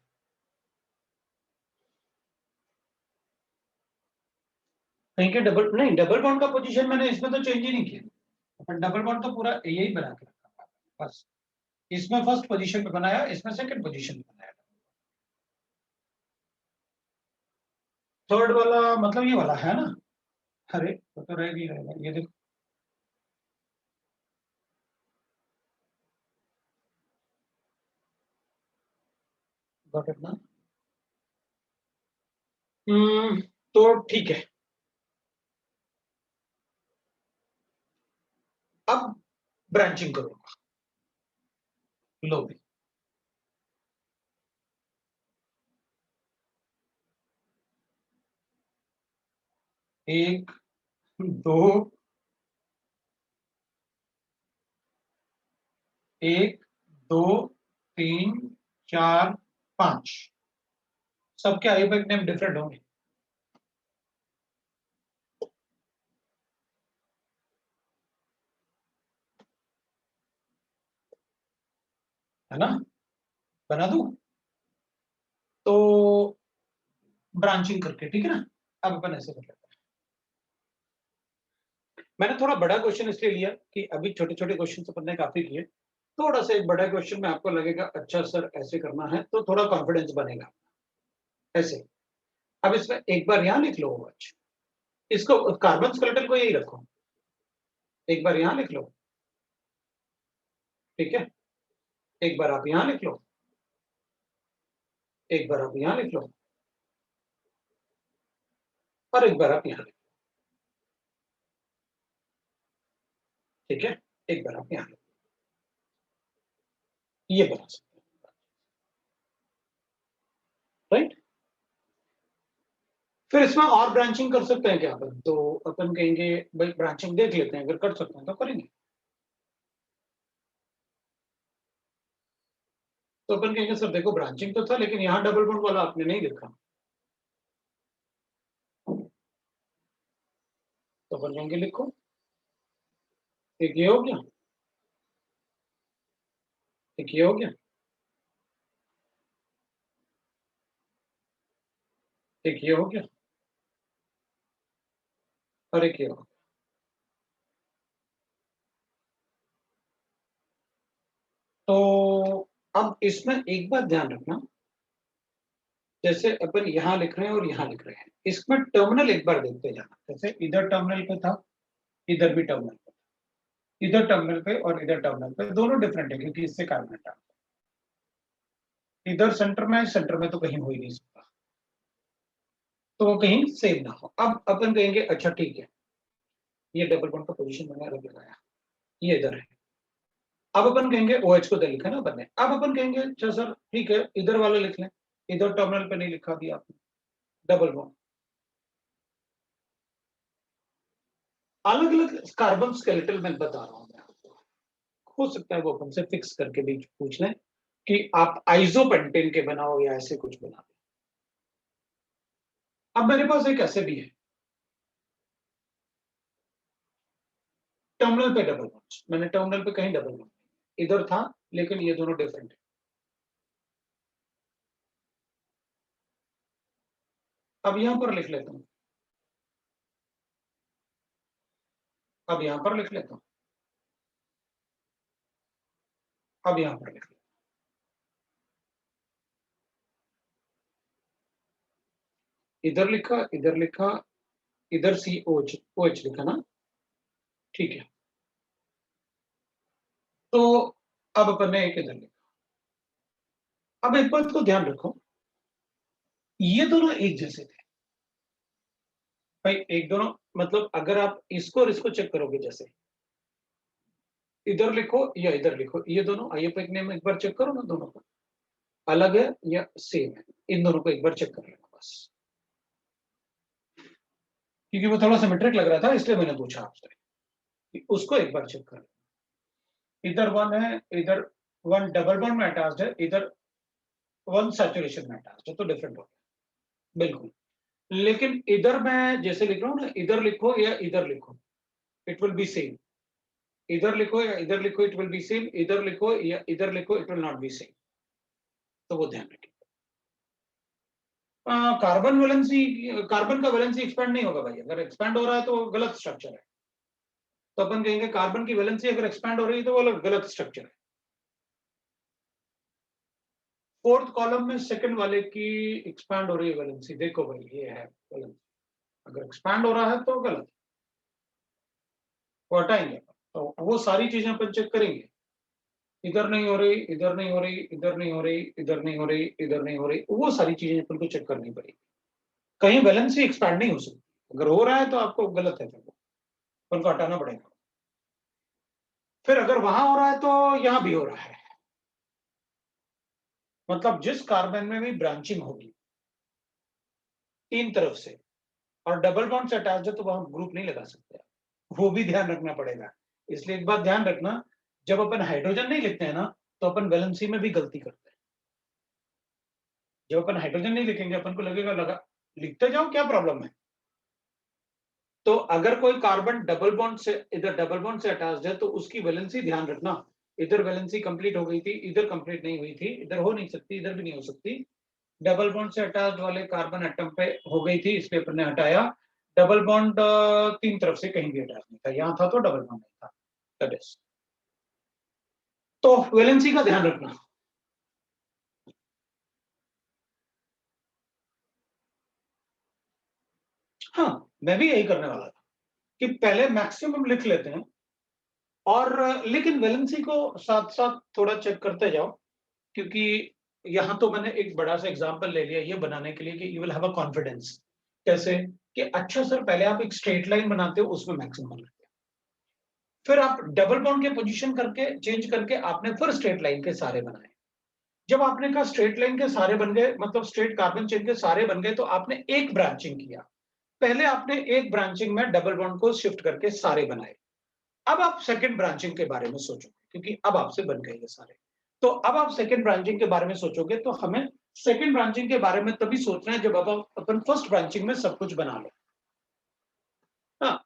कहीं के डबल नहीं, डबल बॉन्ड का पोजीशन मैंने इसमें तो चेंज ही नहीं किया, डबल बॉन्ड तो पूरा यही बना के रखा बस। इसमें फर्स्ट पोजीशन पे बनाया, इसमें सेकंड पोजीशन पे बनाया। थर्ड वाला मतलब ये वाला है ना? अरे तो रह भी रहेगा, ये देखो। गॉट इट ना? तो ठीक है, अब ब्रांचिंग करूंगा। लो भी, एक, दो, एक, दो, तीन, चार, पांच। सबके आईपैक नेम डिफरेंट होंगे, है ना? बना दूं? तो ब्रांचिंग करके, ठीक है ना? अब अपन ऐसे कर लेते हैं। मैंने थोड़ा बड़ा क्वेश्चन इसलिए लिया कि अभी छोटे छोटे क्वेश्चन तो अपन ने काफी किए, थोड़ा सा एक बड़ा क्वेश्चन में आपको लगेगा अच्छा सर ऐसे करना है, तो थोड़ा कॉन्फिडेंस बनेगा ऐसे। अब इसमें एक बार यहां लिख लो OH, इसको कार्बन स्केलेटन को यही रखो, एक बार यहां लिख लो, ठीक है? एक बार आप यहां लिख लो, एक बार आप यहां लिख लो, और एक बार आप यहां लिख लो, ठीक है? एक बार आप यहां लिख लो, ये बना सकते हैं, राइट? फिर इसमें और ब्रांचिंग कर सकते हैं क्या अपन? तो अपन कहेंगे भाई ब्रांचिंग देख लेते हैं, अगर कर सकते हैं तो करेंगे। तो अपन कहेंगे सर देखो ब्रांचिंग तो था, लेकिन यहाँ डबल बॉन्ड वाला आपने नहीं लिखा, तो अपन कहेंगे लिखो, एक ये हो गया, एक ये हो गया, एक ये हो गया, और एक ये हो गया। तो अब इसमें एक बात ध्यान रखना, जैसे अपन यहां लिख रहे हैं और यहां लिख रहे हैं, इसमें टर्मिनल एक बार देखते जाना, जैसे इधर टर्मिनल पे था, इधर भी टर्मिनल पे, इधर टर्मिनल पे और इधर टर्मिनल पे, दोनों डिफरेंट है क्योंकि इससे कार्बन हटा, इधर सेंटर में तो कहीं हो ही नहीं सकता, तो वो कहीं सेम ना हो। अब अपन कहेंगे अच्छा ठीक है, ये डबल बॉन्ड का पोजीशन मैंने अलग लगाया, ये इधर है। अब अपन कहेंगे OH को तो लिखा ना अपन ने, अब अपन कहेंगे अच्छा सर ठीक है, इधर वाला लिख लें, इधर टर्मिनल पे नहीं लिखा दिया आपने डबल बॉन्ड। अलग अलग कार्बन स्केलेटल में बता रहा हूं मैं आपको, हो सकता है वो अपन से फिक्स करके भी पूछ लें कि आप आइसोपेंटेन के बनाओ या ऐसे कुछ बना। अब मेरे पास एक ऐसे भी है, टर्मिनल पे डबल बॉन्ड, मैंने टर्मिनल पे कहीं डबल बॉन्ड इधर था, लेकिन ये दोनों डिफरेंट है। अब यहां पर लिख लेता हूं, अब यहां पर लिख लेता हूं, अब यहां पर लिख लेता हूं, इधर लिखा, इधर लिखा, इधर OH लिखा ना, ठीक है? तो अब अपन ने एक इधर लिखा। अब एक बात को ध्यान रखो, ये दोनों एक जैसे थे भाई, एक दोनों मतलब अगर आप इसको और इसको चेक करोगे, जैसे इधर लिखो या इधर लिखो, ये दोनों आईयूपैक नेम एक बार चेक करो ना, दोनों का अलग है या सेम है, इन दोनों को एक बार चेक कर लेना बस, क्योंकि वो थोड़ा सिमेट्रिक लग रहा था इसलिए मैंने पूछा आपसे कि उसको एक बार चेक कर लेना। इधर वन है, इधर वन डबल बॉन्ड में अटैच्ड है, इधर वन सैचुरेशन में अटैच्ड है, तो डिफरेंट हो गया बिल्कुल। लेकिन इधर मैं जैसे लिख रहा हूँ ना, इधर लिखो या इधर लिखो, इट विल बी सेम, इधर लिखो या इधर लिखो इट विल बी सेम, इधर लिखो या इधर लिखो it will not be same, तो वो ध्यान रखिए। कार्बन वैलेंसी, कार्बन का वैलेंसी एक्सपैंड नहीं होगा भाई, अगर एक्सपैंड हो रहा है तो गलत स्ट्रक्चर है, तो अपन कहेंगे कार्बन की वैलेंसी अगर एक्सपैंड हो रही है तो वो गलत स्ट्रक्चर है। फोर्थ कॉलम में सेकंड वाले की एक्सपैंड हो रही है वैलेंसी, देखो भाई ये है वैलेंसी, अगर एक्सपैंड हो रहा है तो गलत, वो हटाएंगे, तो वो सारी चीजें अपन चेक करेंगे, इधर नहीं हो रही, इधर नहीं हो रही, इधर नहीं हो रही, इधर नहीं हो रही, इधर नहीं हो रही, वो सारी चीजें अपन को चेक करनी पड़ेगी। कहीं वैलेंसी एक्सपैंड नहीं हो सकती। अगर हो रहा है तो आपको गलत है, फिर उनको हटाना पड़ेगा। फिर अगर वहां हो रहा है तो यहां भी हो रहा है, मतलब जिस कार्बन में भी ब्रांचिंग होगी 3 तरफ से और डबल बॉन्ड से अटैच है तो वहां ग्रुप नहीं लगा सकते, वो भी ध्यान रखना पड़ेगा। इसलिए एक बात ध्यान रखना, जब अपन हाइड्रोजन नहीं लिखते हैं ना, तो अपन वैलेंसी में भी गलती करते हैं। जब अपन हाइड्रोजन नहीं लिखेंगे, अपन को लगेगा लगा लिखते जाओ, क्या प्रॉब्लम है। तो अगर कोई कार्बन डबल बॉन्ड से, इधर डबल बॉन्ड से अटैच्ड है, तो उसकी वैलेंसी ध्यान रखना, इधर वैलेंसी कंप्लीट हो गई थी, इधर कंप्लीट नहीं हुई थी, इधर हो नहीं सकती, इधर भी नहीं हो सकती। डबल बॉन्ड से अटैच्ड वाले कार्बन एटम पे हो गई थी, इसलिए अपन ने हटाया। डबल बॉन्ड 3 तरफ से कहीं भी अटैच नहीं था, यहां था तो डबल बॉन्ड नहीं था। दैट इज, तो वैलेंसी का ध्यान रखना। हाँ, मैं भी यही करने वाला था कि पहले मैक्सिमम लिख लेते हैं, और लेकिन वैलेंसी को साथ साथ थोड़ा चेक करते जाओ, क्योंकि यहां तो मैंने एक बड़ा सा एग्जांपल ले लिया ये बनाने के लिए कि you will have a confidence. कैसे कि अच्छा सर, पहले आप एक स्ट्रेट लाइन बनाते हो, उसमें मैक्सिमम लिखते हो, फिर आप डबल बॉन्ड के पोजीशन करके चेंज करके आपने फिर स्ट्रेट लाइन के सारे बनाए। जब आपने कहा स्ट्रेट लाइन के सारे बन गए, मतलब स्ट्रेट कार्बन चेन के सारे बन गए, तो आपने एक ब्रांचिंग किया। पहले आपने एक ब्रांचिंग में डबल बॉन्ड को शिफ्ट करके सारे बनाए। अब आप सेकंड ब्रांचिंग के बारे में सोचोगे, क्योंकि अब आपसे बन गए ये सारे। तो अब आप सेकंड ब्रांचिंग के बारे में सोचोगे, तो हमें सेकंड ब्रांचिंग के बारे में तभी सोचना है जब अब अपन फर्स्ट ब्रांचिंग में सब कुछ बना ले। हाँ,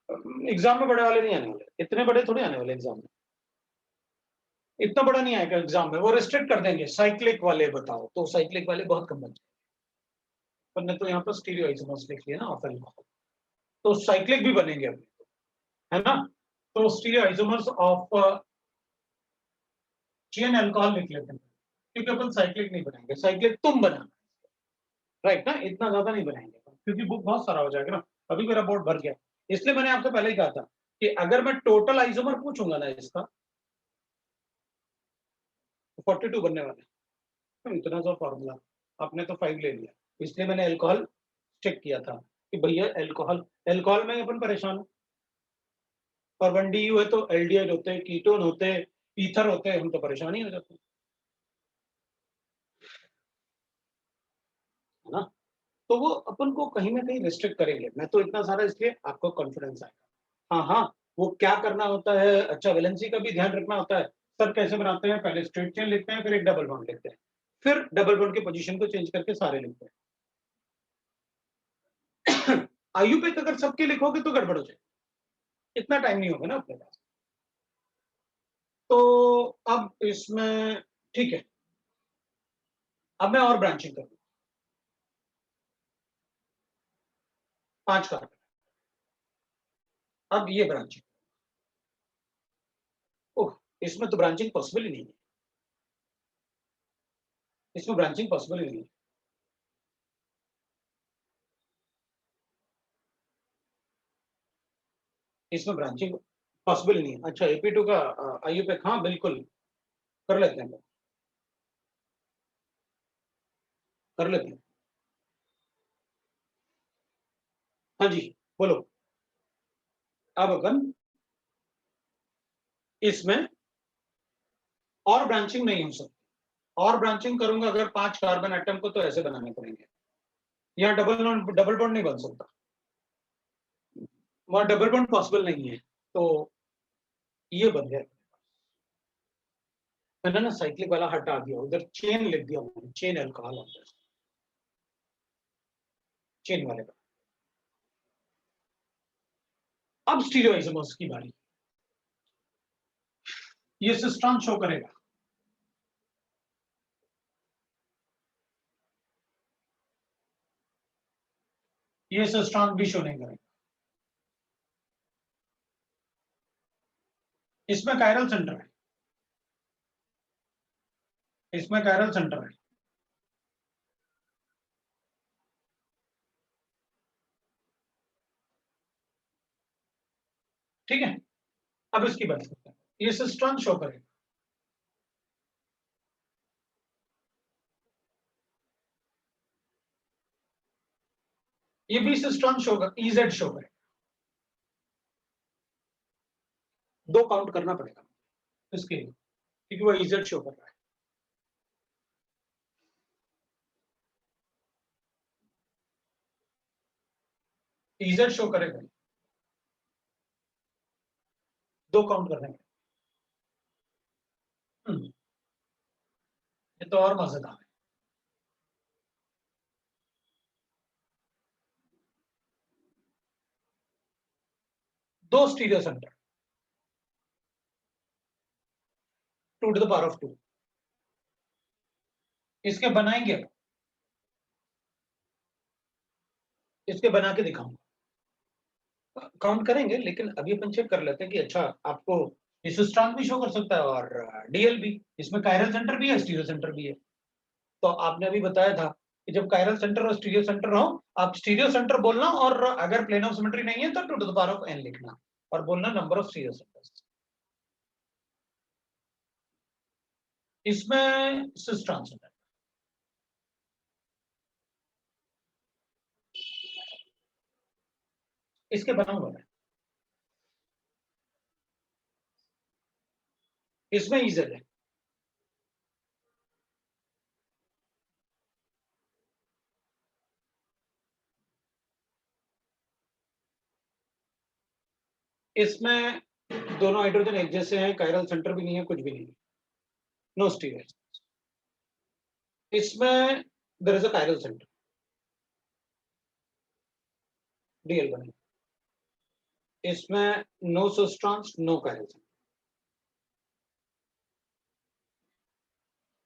एग्जाम में बड़े वाले नहीं आने वाले, इतने बड़े थोड़े आने वाले एग्जाम में, इतना बड़ा नहीं आएगा एग्जाम में, वो रिस्ट्रिक्ट कर देंगे, साइक्लिक वाले बताओ, तो साइक्लिक वाले बहुत कम बचे। पर ने तो यहाँ पर स्टीरियोआइसोमर्स लिख लिया ना ऑफ एल्कोहल, तो साइक्लिक भी बनेंगे अभी, है ना। तो स्टीरियोआइसोमर्स ऑफ चेन अल्कोहल लिख लेते हैं, क्योंकि अपन साइक्लिक नहीं बनाएंगे, साइक्लिक तुम बनाना, राइट ना, इतना ज्यादा नहीं बनाएंगे क्योंकि बुक बहुत सारा हो जाएगा ना। अभी मेरा बोर्ड भर गया, इसलिए मैंने आपसे पहले ही कहा था कि अगर मैं टोटल आइसोमर पूछूंगा ना इसका, 42 बनने वाले। तो इतना सा फॉर्मूला, आपने तो 5 ले लिया, इसलिए मैंने अल्कोहल चेक किया था कि भैया अल्कोहल, अल्कोहल में अपन परेशान हो। और 1 DU है तो एल्डिहाइड होते हैं, कीटोन होते हैं, ईथर होते हैं, हम तो परेशान ही हो जाते हैं, है ना। तो वो अपन को कहीं ना कहीं रिस्ट्रिक्ट करेंगे, मैं तो इतना सारा, इसलिए आपको कॉन्फिडेंस आएगा। हाँ हाँ, वो क्या करना होता है, अच्छा वैलेंसी का भी ध्यान रखना होता है। सर कैसे बनाते हैं, पहले स्ट्रेट चेन लिखते हैं, फिर एक डबल बॉन्ड लिखते हैं, फिर डबल बॉन्ड की पोजीशन को चेंज करके सारे लिखते हैं। आयु पे अगर सबके लिखोगे तो गड़बड़ हो जाए, इतना टाइम नहीं होगा ना अपने पास। तो अब इसमें ठीक है, अब मैं और ब्रांचिंग करूँ, 5 कार्बन, अब ये ब्रांचिंग, ओह, इसमें तो ब्रांचिंग पॉसिबल ही नहीं है, इसमें ब्रांचिंग पॉसिबल ही नहीं है। इसमें ब्रांचिंग पॉसिबल नहीं है। अच्छा, AP2 का आयु पे, हाँ बिल्कुल कर लेते हैं, कर लेते हैं। हाँ जी, बोलो। अब अपन इसमें और ब्रांचिंग नहीं हो सकती, और ब्रांचिंग करूंगा अगर 5 कार्बन एटम को, तो ऐसे बनाने पड़ेंगे, यहाँ डबल बॉन्ड नहीं बन सकता, वहां डबल बॉन्ड पॉसिबल नहीं है, तो ये बन गया। मैंने ना साइक्लिक वाला हटा दिया, उधर चेन लिख दिया मैंने, चेन अल्कोहल होता है, चेन वाले का। अब स्टीरियोआइसोमर्स की बारी, ये सिस्टम शो करेगा, ये सिस्टम भी शो नहीं करेगा। इसमें कायरल सेंटर है, इसमें कायरल सेंटर है, ठीक है। अब इसकी बात करते हैं, ये सिस्टम शो करेगा, ये भी सिस्ट्रॉन शो कर, इजेड शो करेगा। दो काउंट करना पड़ेगा इसके लिए, क्योंकि वो इजेड शो कर रहा है। इजेड शो करेगा, दो काउंट करने में। ये तो और मजेदार है। दो stereo centre 2 to the power of 2, इसके बनाएंगे, इसके बना के दिखाऊंगा, काउंट करेंगे। लेकिन अभी अपन चेक कर लेते हैं कि अच्छा आपको सिस्ट्रॉन भी शो कर सकता है और डीएल भी, इसमें कायरल सेंटर भी है, स्टीरियो सेंटर भी है। तो आपने अभी बताया था कि जब कायरल सेंटर और स्टीरियो सेंटर हो, आप स्टीरियो सेंटर बोलना, और अगर प्लेन ऑफ सिमेट्री नहीं है तो 2 to the power of n लिखना और बोलना नंबर ऑफ स्टीरियो सेंटर्स। इसमें सिस्ट्रॉन सेंटर, इसके बनाऊंगा मैं। इसमें इजेड है, इसमें दोनों हाइड्रोजन एक जैसे हैं, कायरल सेंटर भी नहीं है, कुछ भी नहीं है, नो स्टीरियो। इसमें there is a chiral centre, DL बनेगा। इसमें no cis trans, no chiral centre.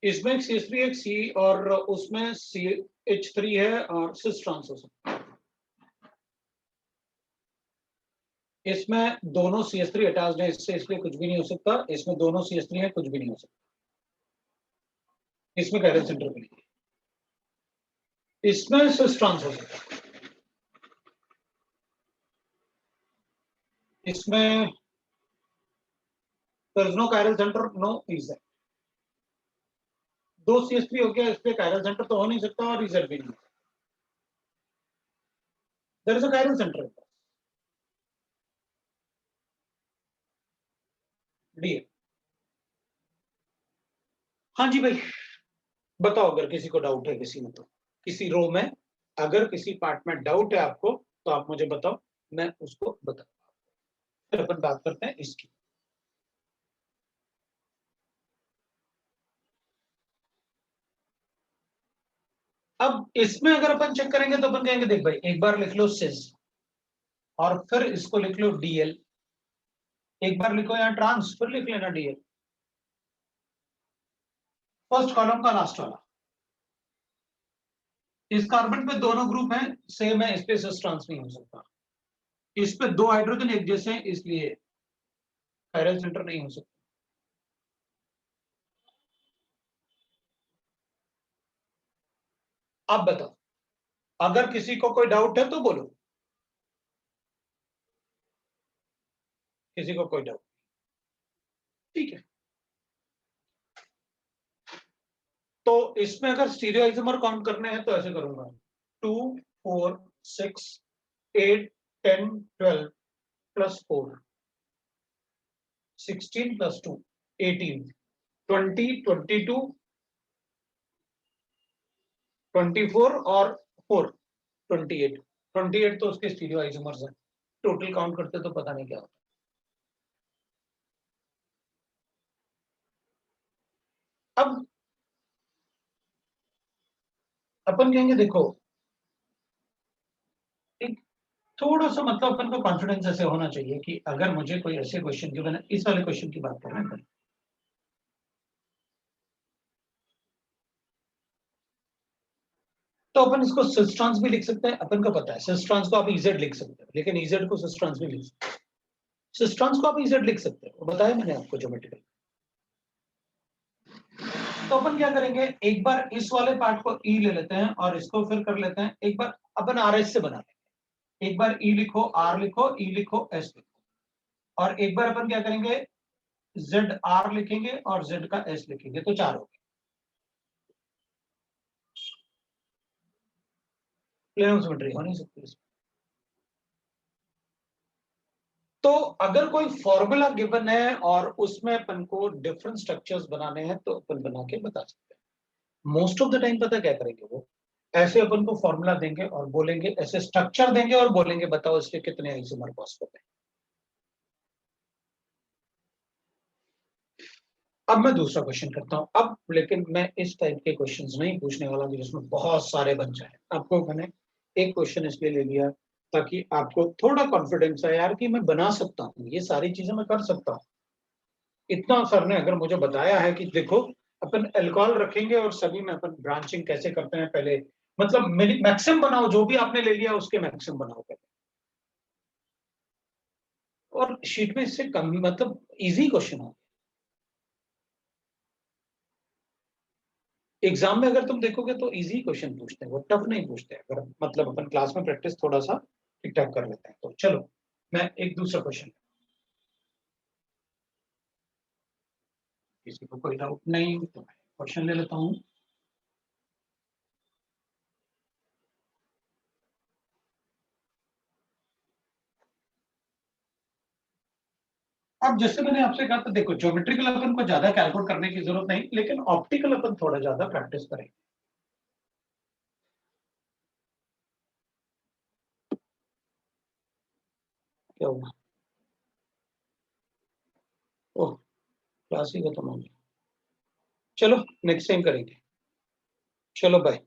इसमें एक CH3 एक C और उसमें CH3 है और सिस्ट्रॉन्स हो सकता है। इसमें दोनों CH3 अटैच्ड है इससे, इसलिए कुछ भी नहीं हो सकता। इसमें दोनों CH3 है, कुछ भी नहीं हो सकता। इसमें कायरल सेंटर भी नहीं है। इसमें सिस्ट्रॉन्स हो सकता है। इसमें there is no chiral center, no EZ। दो CH3 हो गया, इस पे कायरल सेंटर तो हो नहीं सकता और EZ भी नहीं। there is a chiral center, D. हाँ जी भाई, बताओ अगर किसी को डाउट है, किसी में तो किसी रो में अगर किसी पार्ट में डाउट है आपको तो आप मुझे बताओ, मैं उसको बता। फिर अपन बात करते हैं इसकी। अब इसमें अगर अपन चेक करेंगे तो अपन कहेंगे देख भाई, एक बार लिख लो सिस और फिर इसको लिख लो डीएल, एक बार लिखो यहाँ ट्रांस, फिर लिख लेना डीएल। फर्स्ट कॉलम का लास्ट वाला, इस कार्बन पे दोनों ग्रुप हैं सेम है, इस पे सिस ट्रांस नहीं हो सकता। इस पे दो हाइड्रोजन एक जैसे हैं, इसलिए कायरल सेंटर नहीं हो सकता। अब बताओ, अगर किसी को कोई डाउट है तो बोलो, किसी को कोई डाउट? ठीक है, तो इसमें अगर स्टीरियो आइसोमर काउंट करने हैं तो ऐसे करूंगा, 2 4 6 8 10 12 प्लस 4 16 प्लस 2 18 20 22 24 और 4 28 28 तो उसके स्टीरियो आइसोमर्स हैं। टोटल काउंट करते तो पता नहीं क्या होता। अब अपन कहेंगे देखो, एक थोड़ा सा मतलब अपन को कॉन्फिडेंस ऐसे होना चाहिए कि अगर मुझे कोई ऐसे क्वेश्चन की, मैंने इस वाले क्वेश्चन की बात कर रहा हूं, तो अपन इसको सिस्ट्रॉन्स भी लिख सकते हैं। अपन को पता है सिस्ट्रॉन्स को आप इजेड लिख सकते हो, लेकिन इजेड को सिस्ट्रॉन्स भी लिख सकते हो। सिस्ट्रॉन्स को आप इजेड लिख सकते हो, बताया मैंने आपको ज्योमेट्रिकल। तो अपन क्या करेंगे, एक बार इस वाले पार्ट को ई ले लेते हैं और इसको फिर कर लेते हैं, एक बार अपन आर एस से बना लेंगे। एक बार ई लिखो, आर लिखो, ई लिखो, एस लिखो, और एक बार अपन क्या करेंगे, जेड आर लिखेंगे और जेड का एस लिखेंगे, तो चार हो गए। प्लेनो सिमेट्री हो नहीं सकती इसमें। तो अगर कोई फॉर्मूला गिवन है और उसमें अपन को डिफरेंट स्ट्रक्चर्स बनाने हैं तो अपन बना के बता सकते हैं। मोस्ट ऑफ द टाइम पता क्या करेंगे वो, ऐसे अपन को फॉर्मूला देंगे और बोलेंगे, ऐसे स्ट्रक्चर देंगे और बोलेंगे बताओ इसके कितने आइसोमर पॉसिबल है। अब मैं दूसरा क्वेश्चन करता हूं अब, लेकिन मैं इस टाइप के क्वेश्चंस नहीं पूछने वाला कि जिसमें बहुत सारे बन जाए। आपको मैंने एक क्वेश्चन इसलिए ले लिया ताकि आपको थोड़ा कॉन्फिडेंस है यार कि मैं बना सकता हूँ, ये सारी चीजें मैं कर सकता हूँ। इतना सर ने अगर मुझे बताया है कि देखो अपन अल्कोहल रखेंगे और सभी में अपन ब्रांचिंग कैसे करते हैं पहले, मतलब मैक्सिमम बनाओ, जो भी आपने ले लिया उसके मैक्सिमम बनाओ पहले, और शीट में इससे कम, मतलब इजी क्वेश्चन हो। एग्जाम में अगर तुम देखोगे तो इजी क्वेश्चन पूछते हैं, वो टफ नहीं पूछते, अगर मतलब अपन क्लास में प्रैक्टिस थोड़ा सा ठीक ठाक कर लेते हैं तो। चलो मैं एक दूसरा क्वेश्चन, किसी को कोई डाउट नहीं तो मैं क्वेश्चन ले लेता हूँ। अब जैसे मैंने आपसे कहा था, देखो ज्योमेट्रिकल अपन को ज्यादा कैलकुलेट करने की जरूरत नहीं, लेकिन ऑप्टिकल अपन थोड़ा ज्यादा प्रैक्टिस करेंगे। क्या होगा? ओह, क्लास ही खत्म हो गई। चलो नेक्स्ट टाइम करेंगे। चलो बाय।